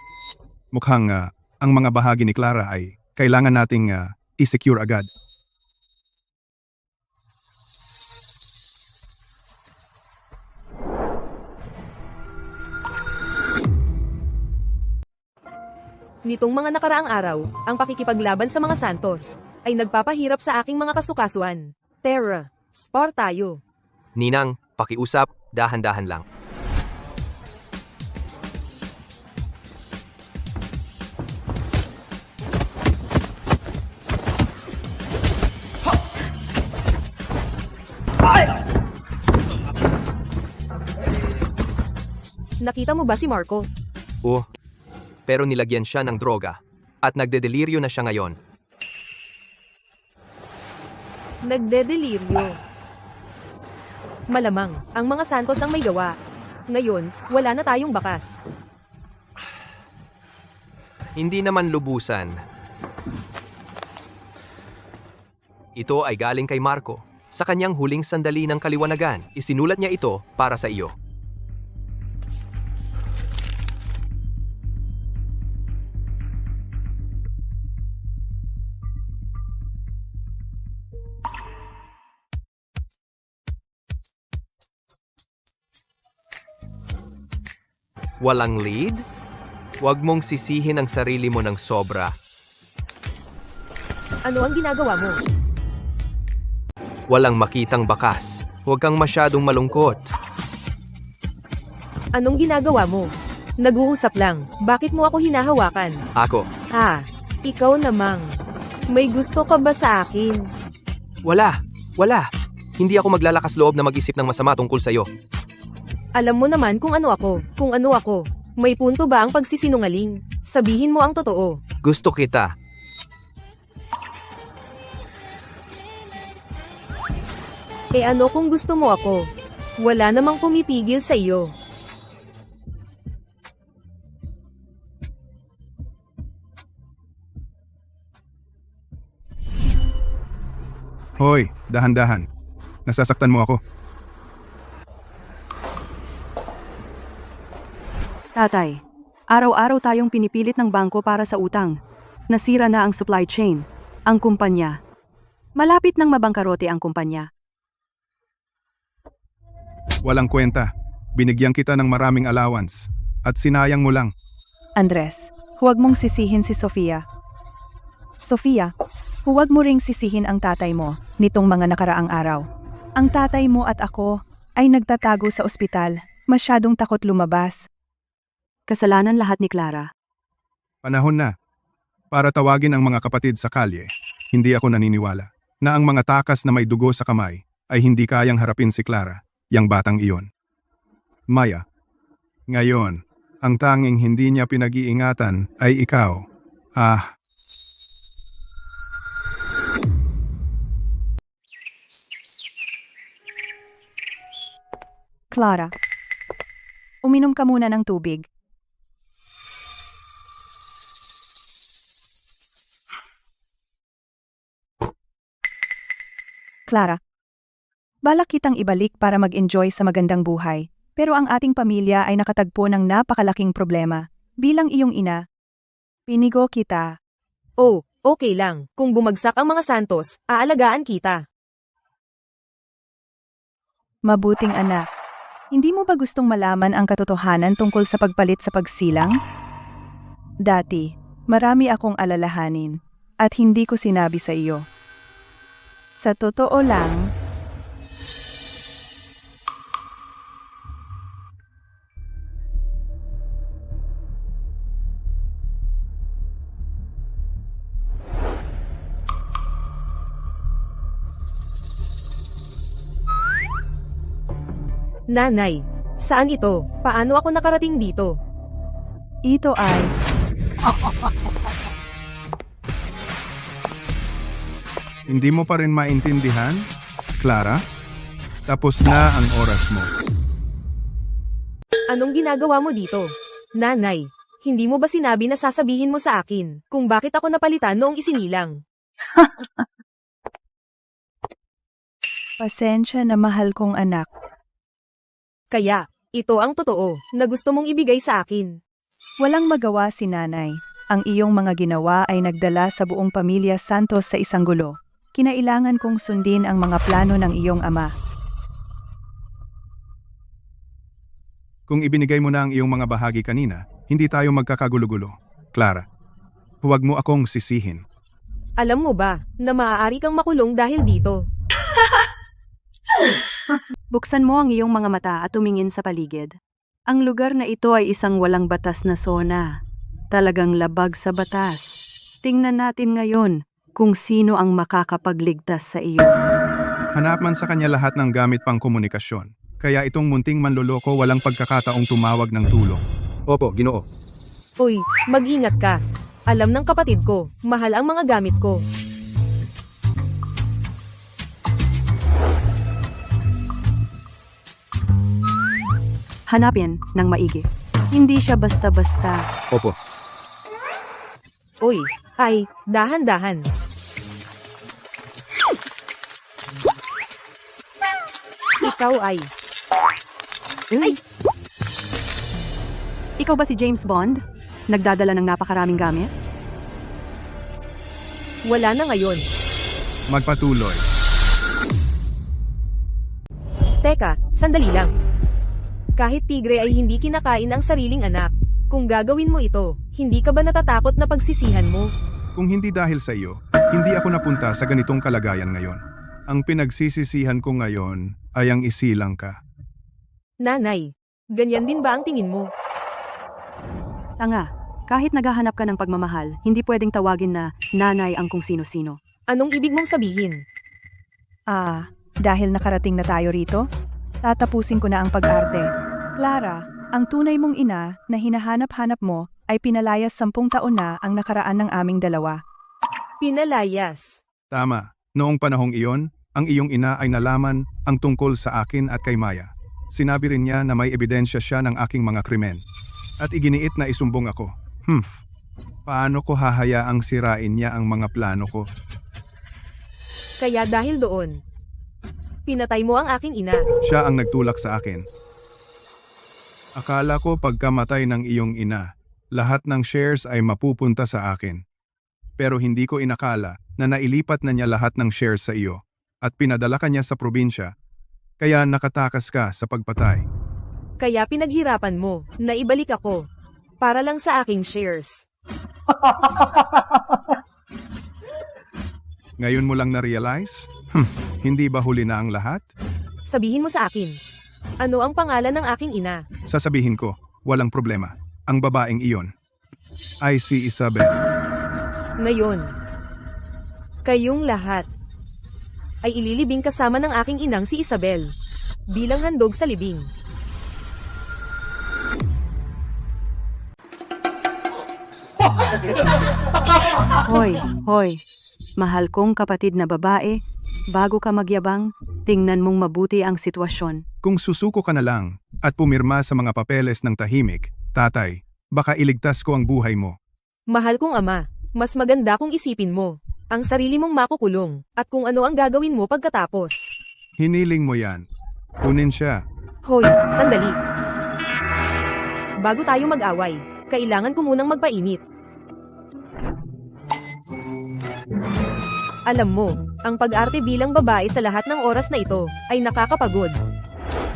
Mukhang ang mga bahagi ni Clara ay kailangan nating i-secure agad. Nitong mga nakaraang araw, ang pakikipaglaban sa mga Santos ay nagpapahirap sa aking mga kasukasuan. Tara, spar tayo. Ninang, pakiusap, dahan-dahan lang. Nakita mo ba si Marco? Pero nilagyan siya ng droga at nagdedeliryo na siya ngayon. Nagdedeliryo. Malamang, ang mga Santos ang may gawa. Ngayon, wala na tayong bakas. Hindi naman lubusan. Ito ay galing kay Marco. Sa kanyang huling sandali ng kaliwanagan, isinulat niya ito para sa iyo. Walang lead? Huwag mong sisihin ang sarili mo ng sobra. Ano ang ginagawa mo? Walang makitang bakas. Huwag kang masyadong malungkot. Anong ginagawa mo? Nag-uusap lang. Bakit mo ako hinahawakan? Ako, Ikaw namang. May gusto ka ba sa akin? wala. Hindi ako maglalakas loob na mag-isip ng masama tungkol sa'yo. Alam mo naman kung ano ako. May punto ba ang pagsisinungaling? Sabihin mo ang totoo. Gusto kita. Ano kung gusto mo ako? Wala namang pumipigil sa iyo. Hoy, dahan-dahan. Nasasaktan mo ako. Tatay, araw-araw tayong pinipilit ng bangko para sa utang. Nasira na ang supply chain, ang kumpanya. Malapit nang mabangkarote ang kumpanya. Walang kwenta. Binigyan kita ng maraming allowance. At sinayang mo lang. Andres, huwag mong sisihin si Sofia. Sofia, huwag mo ring sisihin ang tatay mo nitong mga nakaraang araw. Ang tatay mo at ako ay nagtatago sa ospital. Masyadong takot lumabas. Kasalanan lahat ni Clara. Panahon na. Para tawagin ang mga kapatid sa kalye, hindi ako naniniwala na ang mga takas na may dugo sa kamay ay hindi kayang harapin si Clara, yang batang iyon. Maya, ngayon, ang tanging hindi niya pinag-iingatan ay ikaw. Clara, uminom ka muna ng tubig. Clara, Balak kitang ibalik para mag-enjoy sa magandang buhay, pero ang ating pamilya ay nakatagpo ng napakalaking problema. Bilang iyong ina, pinigo kita. Oh, okay lang. Kung bumagsak ang mga Santos, aalagaan kita. Mabuting anak. Hindi mo ba gustong malaman ang katotohanan tungkol sa pagpalit sa pagsilang? Dati, marami akong alalahanin, at hindi ko sinabi sa iyo. Sa totoo lang, Nanay, saan ito? Paano ako nakarating dito? ito ay... Hindi mo pa rin maintindihan, Clara? Tapos na ang oras mo. Anong ginagawa mo dito? Nanay, hindi mo ba sinabi na sasabihin mo sa akin kung bakit ako napalitan noong isinilang? Pasensya na mahal kong anak. Kaya, ito ang totoo na gusto mong ibigay sa akin. Walang magawa si nanay. Ang iyong mga ginawa ay nagdala sa buong pamilya Santos sa isang gulo. Kinailangan kong sundin ang mga plano ng iyong ama. Kung ibinigay mo na ang iyong mga bahagi kanina, hindi tayo magkakagulo-gulo. Clara, huwag mo akong sisihin. Alam mo ba na maaari kang makulong dahil dito? Buksan mo ang iyong mga mata at tumingin sa paligid. Ang lugar na ito ay isang walang batas na zona. Talagang labag sa batas. Tingnan natin ngayon kung sino ang makakapagligtas sa iyo. Hanap man sa kanya lahat ng gamit pang komunikasyon. Kaya itong munting manloloko walang pagkakataong tumawag ng tulong. Opo, Ginoo. Uy, mag-ingat ka. Alam ng kapatid ko, mahal ang mga gamit ko. Hanapin ng maigi. Hindi siya basta-basta. Opo. Uy, ay, dahan-dahan. Ikaw ay... Ay, Ikaw ba si James Bond? Nagdadala ng napakaraming gamit? wala na ngayon. Magpatuloy. Teka, sandali lang. Kahit tigre ay hindi kinakain ang sariling anak. Kung gagawin mo ito, hindi ka ba natatakot na pagsisihan mo? Kung hindi dahil sa iyo, hindi ako napunta sa ganitong kalagayan ngayon. Ang pinagsisisihan ko ngayon ay ang isilang ka. Nanay, ganyan din ba ang tingin mo? Tanga, kahit naghahanap ka ng pagmamahal, hindi pwedeng tawagin na nanay ang kung sino-sino. Anong ibig mong sabihin? Dahil nakarating na tayo rito, tatapusin ko na ang pag-arte. Clara, ang tunay mong ina na hinahanap-hanap mo ay pinalayas 10 taon na ang nakaraan ng aming dalawa. Pinalayas. Tama, noong panahong iyon, ang iyong ina ay nalaman ang tungkol sa akin at kay Maya. Sinabi rin niya na may ebidensya siya ng aking mga krimen. At iginiit na isumbong ako. Paano ko hahayaang sirain niya ang mga plano ko? Kaya dahil doon, pinatay mo ang aking ina. Siya ang nagtulak sa akin. Akala ko pagkamatay ng iyong ina, lahat ng shares ay mapupunta sa akin. Pero hindi ko inakala na nailipat na niya lahat ng shares sa iyo at pinadala ka niya sa probinsya, kaya nakatakas ka sa pagpatay. Kaya pinaghirapan mo na ibalik ako para lang sa aking shares. Ngayon mo lang na-realize? Hindi ba huli na ang lahat? Sabihin mo sa akin, ano ang pangalan ng aking ina? Sasabihin ko, walang problema. Ang babaeng iyon ay si Isabel. Ngayon, kayong lahat ay ililibing kasama ng aking inang si Isabel bilang handog sa libing. Hoy, mahal kong kapatid na babae, bago ka magyabang, tingnan mong mabuti ang sitwasyon. Kung susuko ka na lang at pumirma sa mga papeles ng tahimik, tatay, baka iligtas ko ang buhay mo. Mahal kong ama, mas maganda kung isipin mo ang sarili mong makukulong at kung ano ang gagawin mo pagkatapos. Hiniling mo yan. Kunin siya. Hoy, sandali. Bago tayo mag-away, kailangan ko munang magpainit. Alam mo, ang pag-arte bilang babae sa lahat ng oras na ito ay nakakapagod.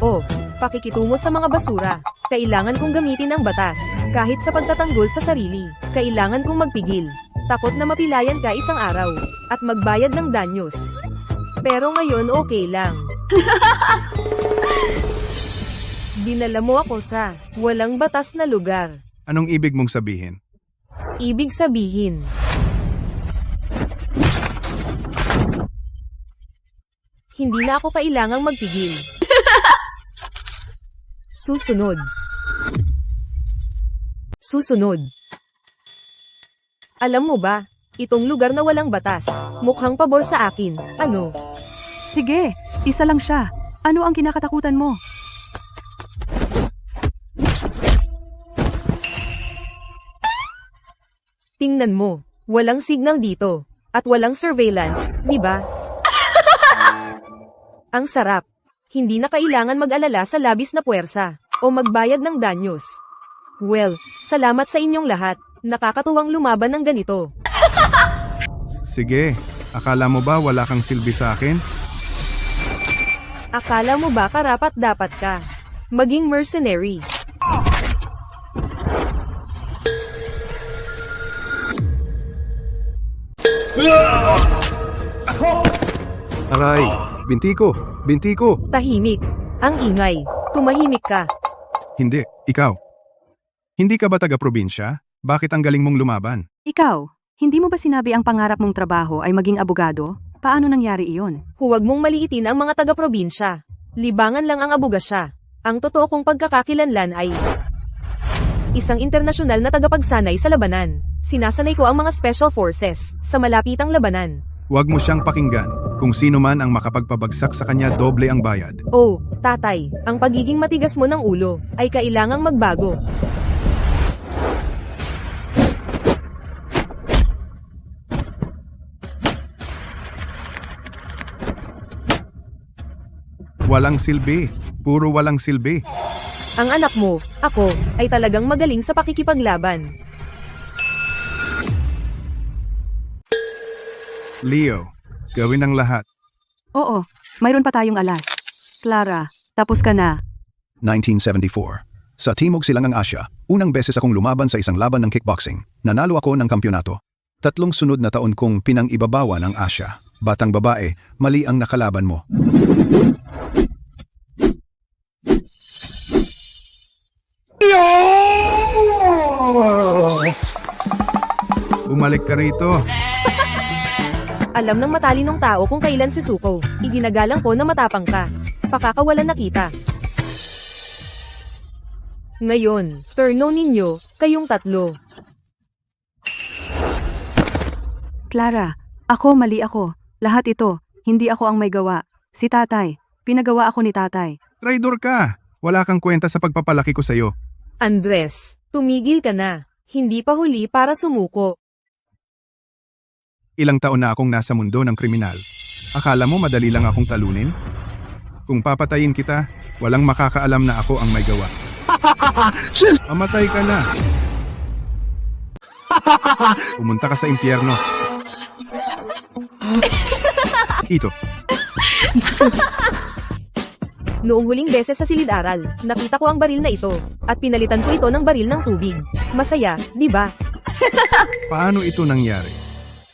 Oh, pakikitungo sa mga basura. Kailangan kong gamitin ang batas. Kahit sa pagtatanggol sa sarili, kailangan kong magpigil. Takot na mapilayan ka isang araw at magbayad ng danyos. Pero ngayon okay lang. Dinala mo ako sa walang batas na lugar. Anong ibig mong sabihin? Ibig sabihin, hindi na ako kailangang magpigil. Susunod. Susunod. Alam mo ba, itong lugar na walang batas, mukhang pabor sa akin. Ano? Sige, isa lang siya. Ano ang kinakatakutan mo? Tingnan mo, walang signal dito, at walang surveillance, di ba? Ang sarap. Hindi na kailangan mag-alala sa labis na puwersa, o magbayad ng danyos. Well, salamat sa inyong lahat. Nakakatuwang lumaban ng ganito. Sige, akala mo ba wala kang silbi sa akin? Akala mo ba karapat-dapat ka maging mercenary? Aray, binti ko, binti ko. Tahimik. Ang ingay. Tumahimik ka. Hindi, ikaw. Hindi ka ba taga-probinsya? Bakit ang galing mong lumaban? Ikaw, hindi mo ba sinabi ang pangarap mong trabaho ay maging abogado? Paano nangyari iyon? Huwag mong maliitin ang mga taga-probinsya. Libangan lang ang abogasya. Ang totoo kong pagkakakilanlan ay isang internasyonal na tagapagsanay sa labanan. Sinasanay ko ang mga special forces sa malapitang labanan. Huwag mo siyang pakinggan. Kung sino man ang makapagpabagsak sa kanya, doble ang bayad. Oh, tatay, ang pagiging matigas mo ng ulo ay kailangang magbago. Walang silbi. Puro walang silbi. Ang anak mo, ako, ay talagang magaling sa pakikipaglaban. Leo, gawin ang lahat. Oo, mayroon pa tayong alas. Clara, tapos ka na. 1974. Sa Timog Silangang Asya, unang beses akong lumaban sa isang laban ng kickboxing. Nanalo ako ng kampyonato. 3 sunod na taon kong pinang-ibabawa ng Asya. Batang babae, mali ang nakalaban mo. Bumalik ka rito. Alam ng matalinong tao kung kailan si Suko. Iginagalang ko na matapang ka. Pakakawalan na kita. Ngayon, turno ninyo, kayong tatlo. Clara, mali ako. Lahat ito, hindi ako ang may gawa. Si tatay, pinagawa ako ni tatay. Traidor ka. Wala kang kwenta sa pagpapalaki ko sa'yo. Andres, tumigil ka na. Hindi pa huli para sumuko. Ilang taon na akong nasa mundo ng kriminal. Akala mo madali lang akong talunin? Kung papatayin kita, walang makakaalam na ako ang may gawa. Mamatay ka na. Pumunta ka sa impyerno. Ito. Noong huling beses sa silid-aral, nakita ko ang baril na ito, at pinalitan ko ito ng baril ng tubig. Masaya, di ba? Paano ito nangyari?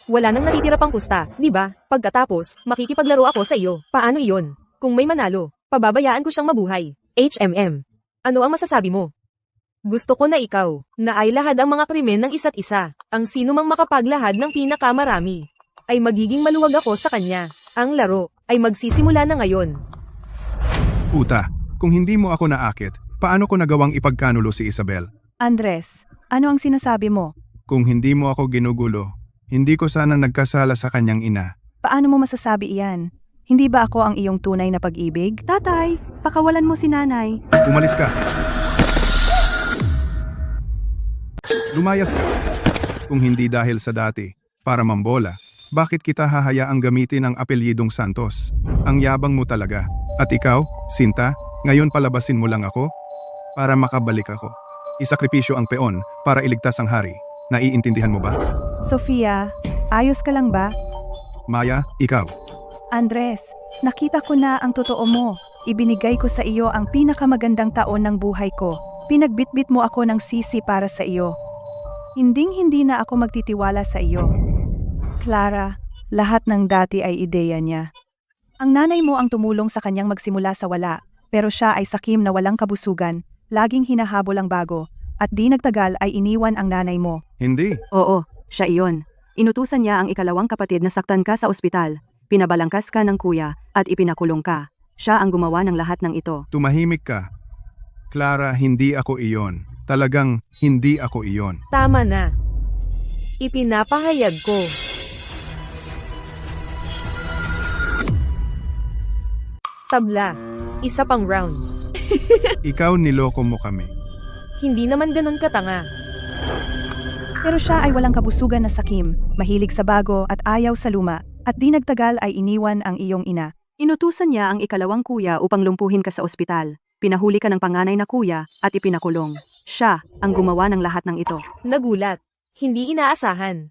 Wala nang natitira pang pusta, di ba? Pagkatapos, makikipaglaro ako sa iyo. Paano iyon? Kung may manalo, pababayaan ko siyang mabuhay. HMM. Ano ang masasabi mo? Gusto ko na ikaw, na ay lahad ang mga krimen ng isa't isa. Ang sino mang makapaglahad ng pinakamarami, ay magiging maluwag ako sa kanya. Ang laro, ay magsisimula na ngayon. Puta, kung hindi mo ako naakit, paano ko nagawang ipagkanulo si Isabel? Andres, ano ang sinasabi mo? Kung hindi mo ako ginugulo, hindi ko sana nagkasala sa kanyang ina. Paano mo masasabi iyan? Hindi ba ako ang iyong tunay na pag-ibig? Tatay, pakawalan mo si nanay. Umalis ka. Lumayas ka. Kung hindi dahil sa dati, para mambola, Bakit kita hahayaang gamitin ang apelyidong Santos? Ang yabang mo talaga. At ikaw, Sinta, ngayon palabasin mo lang ako? Para makabalik ako. Isakripisyo ang peon para iligtas ang hari. Naiintindihan mo ba? Sofia, ayos ka lang ba? Maya, ikaw. Andres, nakita ko na ang totoo mo. Ibinigay ko sa iyo ang pinakamagandang taon ng buhay ko. Pinagbitbit mo ako ng sisi para sa iyo. Hinding-hindi na ako magtitiwala sa iyo. Clara, lahat ng dati ay ideya niya. Ang nanay mo ang tumulong sa kanyang magsimula sa wala, pero siya ay sakim na walang kabusugan, laging hinahabol ang bago, at di nagtagal ay iniwan ang nanay mo. Hindi. Oo, siya iyon. Inutusan niya ang ikalawang kapatid na saktan ka sa ospital. Pinabalangkas ka ng kuya at ipinakulong ka. Siya ang gumawa ng lahat ng ito. Tumahimik ka. Clara, hindi ako iyon. Talagang hindi ako iyon. Tama na. Ipinapahayag ko. Tabla. Isa pang round. Ikaw niloko mo kami. Hindi naman ganun katanga. Pero siya ay walang kabusugan na sakim, mahilig sa bago at ayaw sa luma, at di nagtagal ay iniwan ang iyong ina. Inutusan niya ang ikalawang kuya upang lumpuhin ka sa ospital. Pinahuli ka ng panganay na kuya at ipinakulong. Siya ang gumawa ng lahat ng ito. Nagulat. Hindi inaasahan.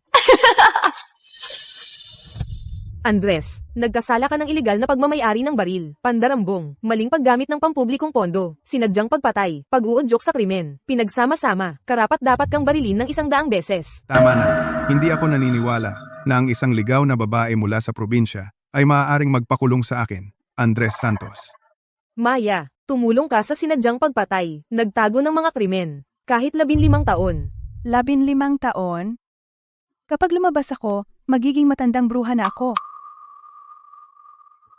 Andres, nagkasala ka ng ilegal na pagmamayari ng baril, pandarambong, maling paggamit ng pampublikong pondo, sinadyang pagpatay, pag-uudyok sa krimen, pinagsama-sama, karapat-dapat kang barilin ng 100 beses. Tama na. Hindi ako naniniwala na ang isang ligaw na babae mula sa probinsya ay maaaring magpakulong sa akin, Andres Santos. Maya, tumulong ka sa sinadyang pagpatay, nagtago ng mga krimen, kahit 15 taon. 15 taon? Kapag lumabas ako, magiging matandang bruha na ako.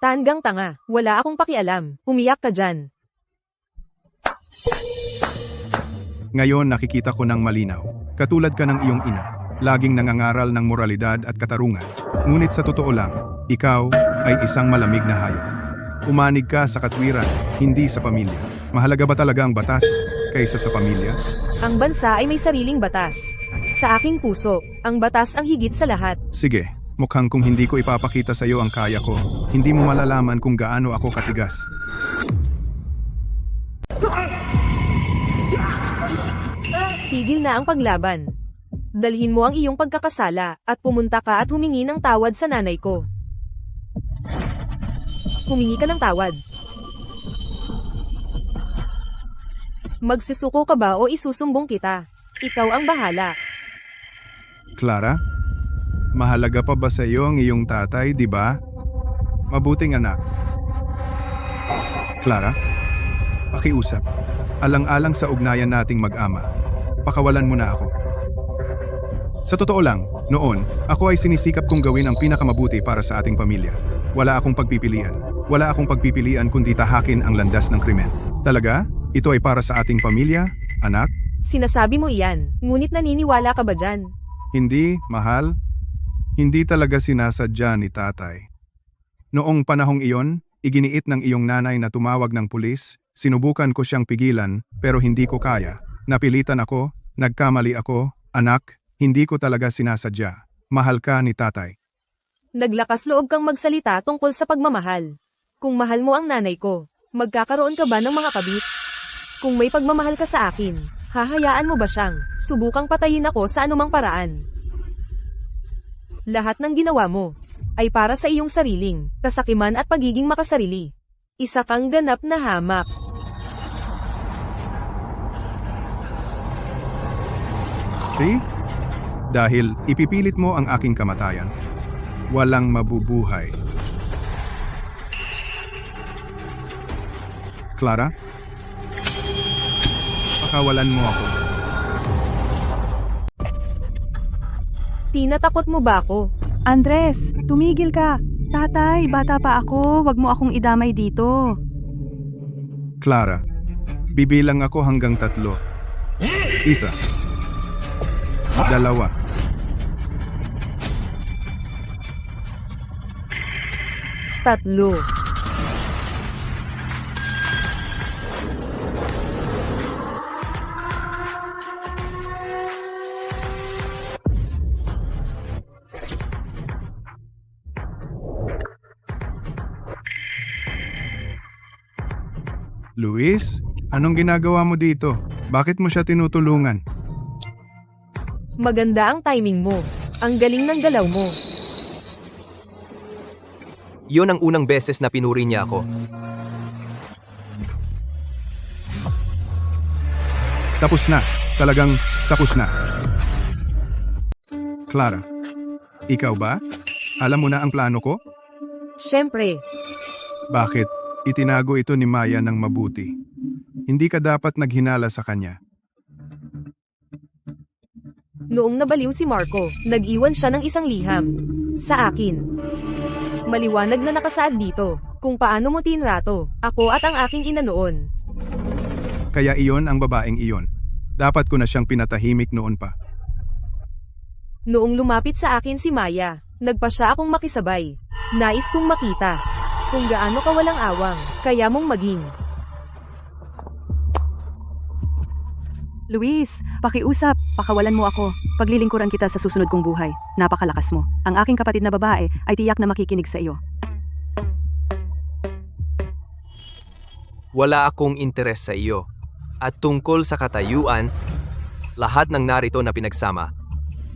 Tanggang tanga, wala akong pakialam, umiyak ka dyan. Ngayon nakikita ko ng malinaw. Katulad ka ng iyong ina, laging nangangaral ng moralidad at katarungan. Ngunit sa totoo lang, ikaw ay isang malamig na hayop. Umanig ka sa katwiran, hindi sa pamilya. Mahalaga ba talaga ang batas kaysa sa pamilya? Ang bansa ay may sariling batas. Sa aking puso, ang batas ang higit sa lahat. Sige, mukhang kung hindi ko ipapakita sa iyo ang kaya ko, hindi mo malalaman kung gaano ako katigas. Tigil na ang paglaban. Dalhin mo ang iyong pagkakasala at pumunta ka at humingi ng tawad sa nanay ko. Humingi ka ng tawad. Magsisuko ka ba o isusumbong kita? Ikaw ang bahala. Clara, mahalaga pa ba sa iyo ang iyong tatay, di ba? Mabuting anak. Clara, pakiusap. Alang-alang sa ugnayan nating mag-ama. Pakawalan mo na ako. Sa totoo lang, noon, ako ay sinisikap kong gawin ang pinakamabuti para sa ating pamilya. Wala akong pagpipilian. Wala akong pagpipilian kundi tahakin ang landas ng krimen. Talaga? Ito ay para sa ating pamilya, anak? Sinasabi mo iyan, ngunit naniniwala ka ba dyan? Hindi, mahal. Hindi talaga sinasadya ni tatay. Noong panahong iyon, iginiit ng iyong nanay na tumawag ng pulis, sinubukan ko siyang pigilan pero hindi ko kaya. Napilitan ako, nagkamali ako, anak, hindi ko talaga sinasadya. Mahal ka ni tatay. Naglakas loob kang magsalita tungkol sa pagmamahal. Kung mahal mo ang nanay ko, magkakaroon ka ba ng mga kabit? Kung may pagmamahal ka sa akin, hahayaan mo ba siyang subukang patayin ako sa anumang paraan? Lahat ng ginawa mo ay para sa iyong sariling kasakiman at pagiging makasarili. Isa kang ganap na hamak. See? Dahil ipipilit mo ang aking kamatayan. Walang mabubuhay. Clara? Pakawalan mo ako. Tinatakot mo ba ako? Andres, tumigil ka. Tatay, bata pa ako. Wag mo akong idamay dito. Clara, bibilang ako hanggang 3. 1. 2. 3. Luis, anong ginagawa mo dito? Bakit mo siya tinutulungan? Maganda ang timing mo. Ang galing ng galaw mo. Yon ang unang beses na pinuri niya ako. Tapos na. Talagang tapos na. Clara, ikaw ba? Alam mo na ang plano ko? Siyempre, Bakit? Itinago ito ni Maya ng mabuti. Hindi ka dapat naghinala sa kanya. noong nabaliw si Marco, nag-iwan siya ng isang liham. Sa akin. Maliwanag na nakasaad dito, kung paano mo tinrato, ako at ang aking ina noon. Kaya iyon ang babaeng iyon. Dapat ko na siyang pinatahimik noon pa. Noong lumapit sa akin si Maya, nagpa siya akong makisabay. Nais kong makita kung gaano ka walang awang, kaya mong maging. Luis, pakiusap, pakawalan mo ako. Paglilingkuran kita sa susunod kong buhay. Napakalakas mo. Ang aking kapatid na babae ay tiyak na makikinig sa iyo. Wala akong interes sa iyo. At tungkol sa katayuan, lahat ng narito na pinagsama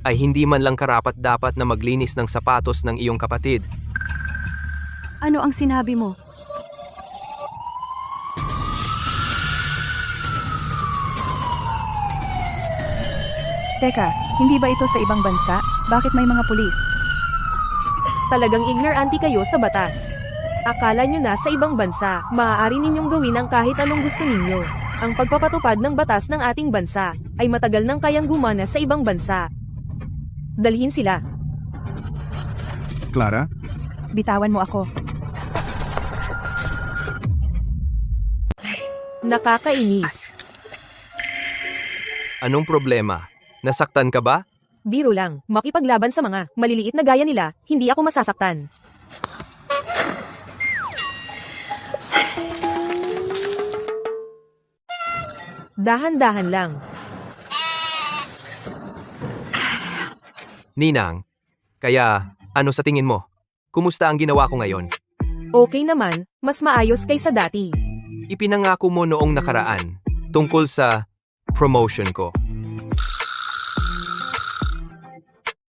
ay hindi man lang karapat-dapat na maglinis ng sapatos ng iyong kapatid. Ano ang sinabi mo? Teka, hindi ba ito sa ibang bansa? Bakit may mga pulis? Talagang ignorante kayo sa batas. Akala nyo na sa ibang bansa, maaari ninyong gawin ang kahit anong gusto ninyo. Ang pagpapatupad ng batas ng ating bansa ay matagal nang kayang gumana sa ibang bansa. Dalhin sila. Clara, Bitawan mo ako. Nakakainis. Anong problema? Nasaktan ka ba? Biro lang, makipaglaban sa mga maliliit na gaya nila, hindi ako masasaktan. Dahan-dahan lang. Ninang, kaya ano sa tingin mo? Kumusta ang ginawa ko ngayon? Okay naman, mas maayos kaysa dati. Ipinangako mo noong nakaraan tungkol sa promotion ko.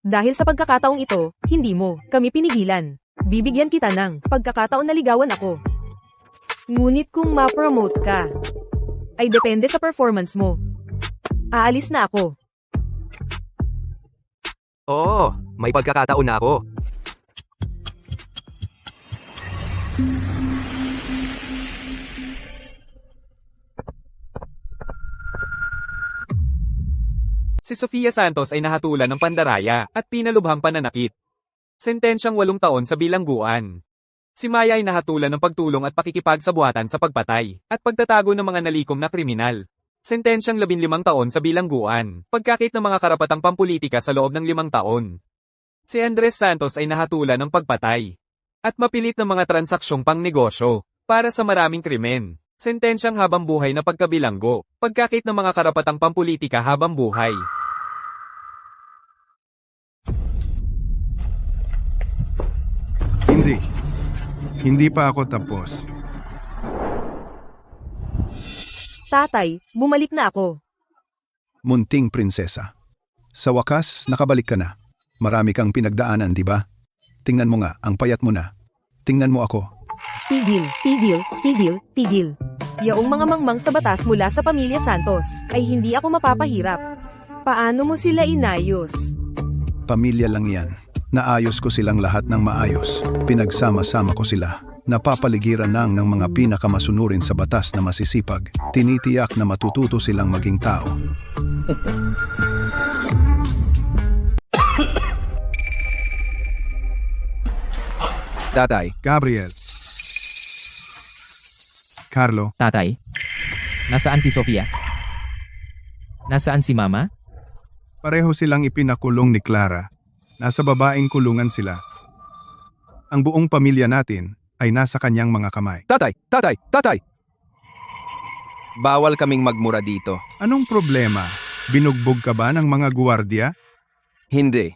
Dahil sa pagkakataong ito, hindi mo kami pinigilan. Bibigyan kita ng pagkakataon na ligawan ako. Ngunit kung ma-promote ka, ay depende sa performance mo. Aalis na ako. Oo, may pagkakataon na ako. Si Sofia Santos ay nahatulan ng pandaraya at pinalubhang pananakit. Sentensyang 8 taon sa bilangguan. Si Maya ay nahatulan ng pagtulong at pakikipagsabuatan sa pagpatay at pagtatago ng mga nalikom na kriminal. Sentensyang 15 taon sa bilangguan, pagkakit ng mga karapatang pampulitika sa loob ng 5 taon. Si Andres Santos ay nahatulan ng pagpatay at mapilit ng mga transaksyong pangnegosyo para sa maraming krimen. Sentensyang habang buhay na pagkabilanggo, pagkakit ng mga karapatang pampulitika habang buhay. Hindi pa ako tapos. Tatay, bumalik na ako. Munting prinsesa. Sa wakas, nakabalik ka na. Marami kang pinagdaanan, di ba? Tingnan mo nga, ang payat mo na. Tingnan mo ako. Tigil, tigil, tigil, tigil. Yaong mga mangmang sa batas mula sa pamilya Santos, ay hindi ako mapapahirap. Paano mo sila inayos? Pamilya lang yan. Naayos ko silang lahat ng maayos. Pinagsama-sama ko sila. Napapaligiran ng mga pinakamasunurin sa batas na masisipag. Tinitiyak na matututo silang maging tao. Tatay, Gabriel. Carlo, Tatay, nasaan si Sofia? Nasaan si Mama? pareho silang ipinakulong ni Clara. Nasa babaeng kulungan sila. Ang buong pamilya natin ay nasa kanyang mga kamay. tatay, tatay, tatay! Bawal kaming magmura dito. Anong problema? Binugbog ka ba ng mga guwardiya? Hindi.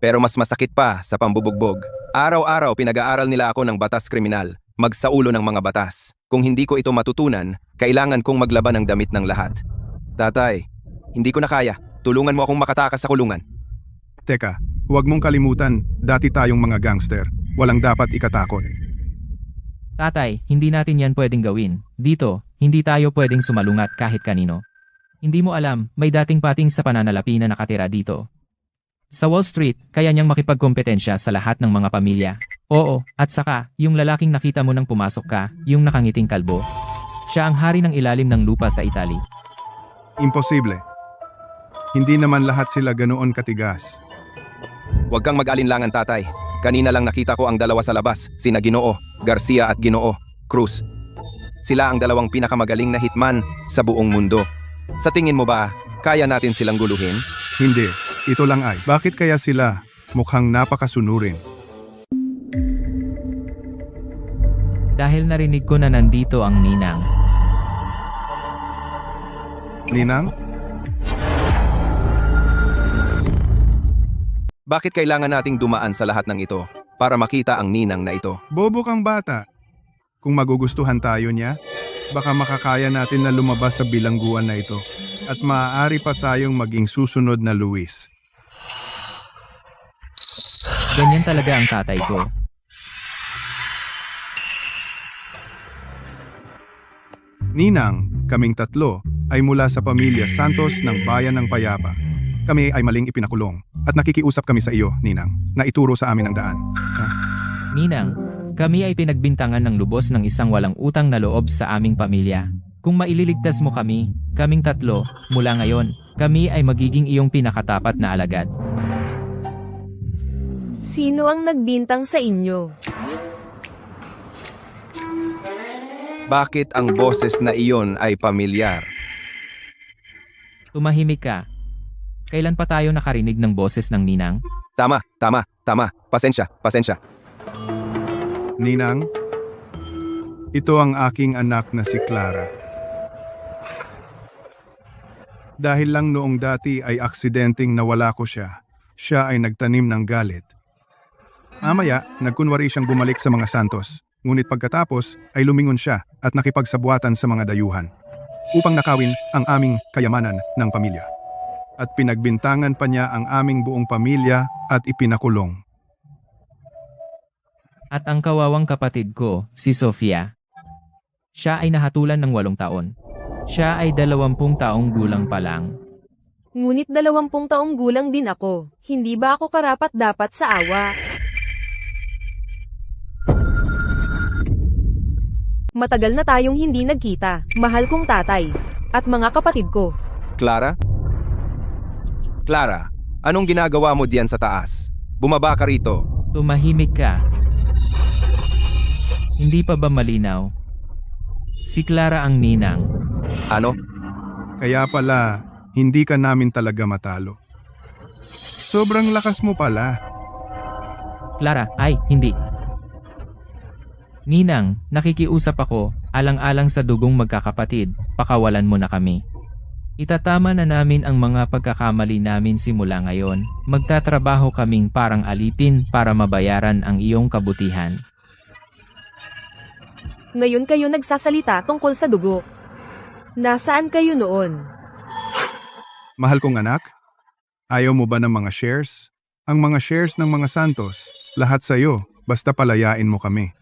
Pero mas masakit pa sa pambubugbog. Araw-araw pinag-aaral nila ako ng batas kriminal. magsaulo ng mga batas. Kung hindi ko ito matutunan, kailangan kong maglaban ng damit ng lahat. Tatay, hindi ko na kaya. Tulungan mo akong makatakas sa kulungan. Teka, huwag mong kalimutan, dati tayong mga gangster. Walang dapat ikatakot. Tatay, hindi natin yan pwedeng gawin. Dito, hindi tayo pwedeng sumalungat kahit kanino. Hindi mo alam, may dating pating sa pananalapi na nakatira dito. Sa Wall Street, kaya niyang makipagkompetensya sa lahat ng mga pamilya. Oo, at saka, yung lalaking nakita mo nang pumasok ka, yung nakangiting kalbo. Siya ang hari ng ilalim ng lupa sa Italy. Imposible. Hindi naman lahat sila ganoon katigas. Huwag kang mag-alinlangan, tatay. Kanina lang nakita ko ang dalawa sa labas, sina Ginoo Garcia at Ginoo Cruz. Sila ang dalawang pinakamagaling na hitman sa buong mundo. Sa tingin mo ba, kaya natin silang guluhin? Hindi, ito lang ay. Bakit kaya sila mukhang napakasunurin? Dahil narinig ko na nandito ang ninang. Ninang? Bakit kailangan nating dumaan sa lahat ng ito para makita ang ninang na ito? Bobo kang bata. Kung magugustuhan tayo niya, baka makakaya natin na lumabas sa bilangguan na ito at maaari pa tayong maging susunod na Luis. Ganyan talaga ang tatay ko. Ninang, kaming tatlo ay mula sa pamilya Santos ng Bayan ng Payapa. Kami ay maling ipinakulong at nakikiusap kami sa iyo, Ninang, na ituro sa amin ang daan. Ninang, kami ay pinagbintangan ng lubos ng isang walang utang na loob sa aming pamilya. Kung maililigtas mo kami, kaming tatlo, mula ngayon, kami ay magiging iyong pinakatapat na alagad. Sino ang nagbintang sa inyo? Bakit ang boses na iyon ay pamilyar? Tumahimik ka. Kailan pa tayo nakarinig ng boses ng ninang? Tama. Pasensya. Ninang, ito ang aking anak na si Clara. Dahil lang noong dati ay aksidenteng nawala ko siya, siya ay nagtanim ng galit. Mamaya, nagkunwari siyang bumalik sa mga Santos, ngunit pagkatapos ay lumingon siya at nakipagsabuatan sa mga dayuhan upang nakawin ang aming kayamanan ng pamilya. At pinagbintangan pa niya ang aming buong pamilya at ipinakulong. At ang kawawang kapatid ko, si Sofia. Siya ay nahatulan ng 8 taon. Siya ay 20 taong gulang pa lang. Ngunit 20 taong gulang din ako. Hindi ba ako karapat-dapat sa awa? Matagal na tayong hindi nagkita, mahal kong tatay, at mga kapatid ko. Clara, anong ginagawa mo diyan sa taas? Bumaba ka rito. Tumahimik ka. Hindi pa ba malinaw? Si Clara ang ninang. Ano? Kaya pala, hindi ka namin talaga matalo. Sobrang lakas mo pala. Clara, ay, hindi. Ninang, nakikiusap ako, alang-alang sa dugong magkakapatid, pakawalan mo na kami. Itatama na namin ang mga pagkakamali namin simula ngayon. Magtatrabaho kaming parang alipin para mabayaran ang iyong kabutihan. Ngayon kayo nagsasalita tungkol sa dugo. Nasaan kayo noon? Mahal kong anak, ayaw mo ba ng mga shares? Ang mga shares ng mga Santos, lahat sa'yo, basta palayain mo kami.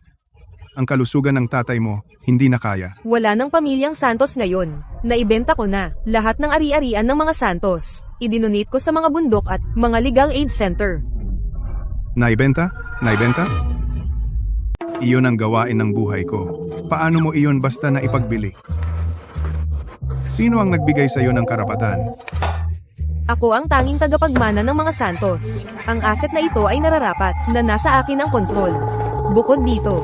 Ang kalusugan ng tatay mo, hindi na kaya. Wala ng pamilyang Santos ngayon. Naibenta ko na lahat ng ari-arian ng mga Santos. Idinonate ko sa mga bundok at mga legal aid center. Naibenta? Iyon ang gawain ng buhay ko. Paano mo iyon basta na ipagbili? Sino ang nagbigay sa iyo ng karapatan? Ako ang tanging tagapagmana ng mga Santos. Ang asset na ito ay nararapat na nasa akin ang kontrol. Bukod dito,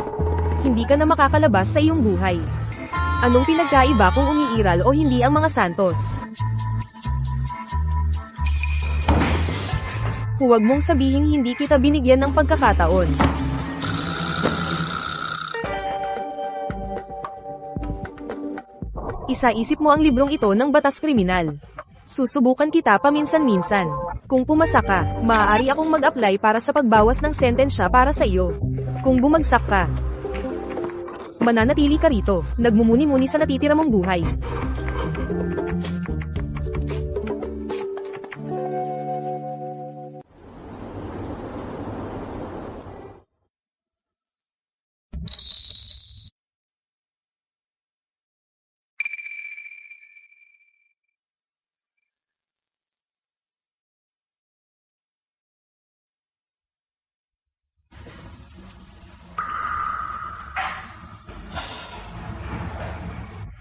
hindi ka na makakalabas sa iyong buhay. Anong pinagkaiba kung umiiral o hindi ang mga Santos? Huwag mong sabihing hindi kita binigyan ng pagkakataon. Isa-isip mo ang librong ito ng batas kriminal. Susubukan kita paminsan-minsan. Kung pumasa ka, maaari akong mag-apply para sa pagbawas ng sentensya para sa iyo. Kung bumagsak ka, Mananatili ka rito, nagmumuni-muni sa natitira mong buhay.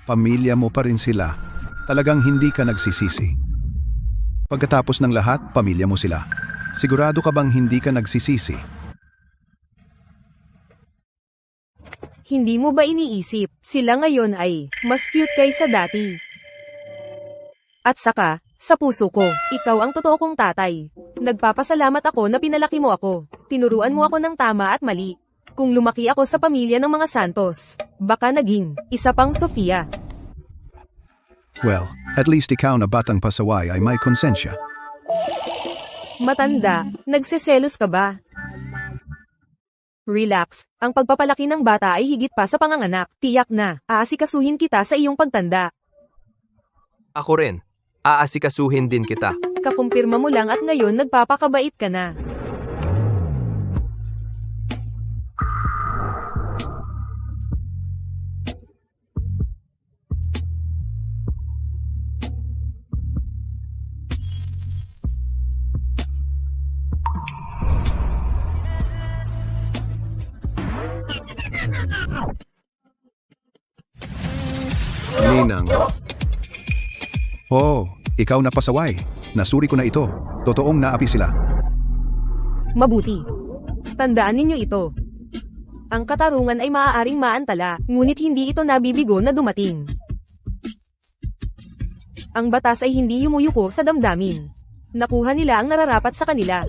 Pamilya mo pa rin sila. Talagang hindi ka nagsisisi. Pagkatapos ng lahat, pamilya mo sila. Sigurado ka bang hindi ka nagsisisi? Hindi mo ba iniisip, sila ngayon ay mas cute kaysa dati? At saka, sa puso ko, ikaw ang totoo kong tatay. Nagpapasalamat ako na pinalaki mo ako. Tinuruan mo ako ng tama at mali. Kung lumaki ako sa pamilya ng mga Santos, baka naging isa pang Sofia. Well, at least ikaw na batang pasaway ay may konsensya. Matanda, nagseselos ka ba? Relax, ang pagpapalaki ng bata ay higit pa sa panganganak. Tiyak na, aasikasuhin kita sa iyong pagtanda. Ako rin. Aasikasuhin din kita. Kakumpirma mo lang at ngayon nagpapakabait ka na. Ninang. Oh, ikaw na pasaway. Nasuri ko na ito. Totoong naapi sila. Mabuti. Tandaan ninyo ito. Ang katarungan ay maaaring maantala, ngunit hindi ito nabibigo na dumating. Ang batas ay hindi yumuyuko sa damdamin. Nakuha nila ang nararapat sa kanila.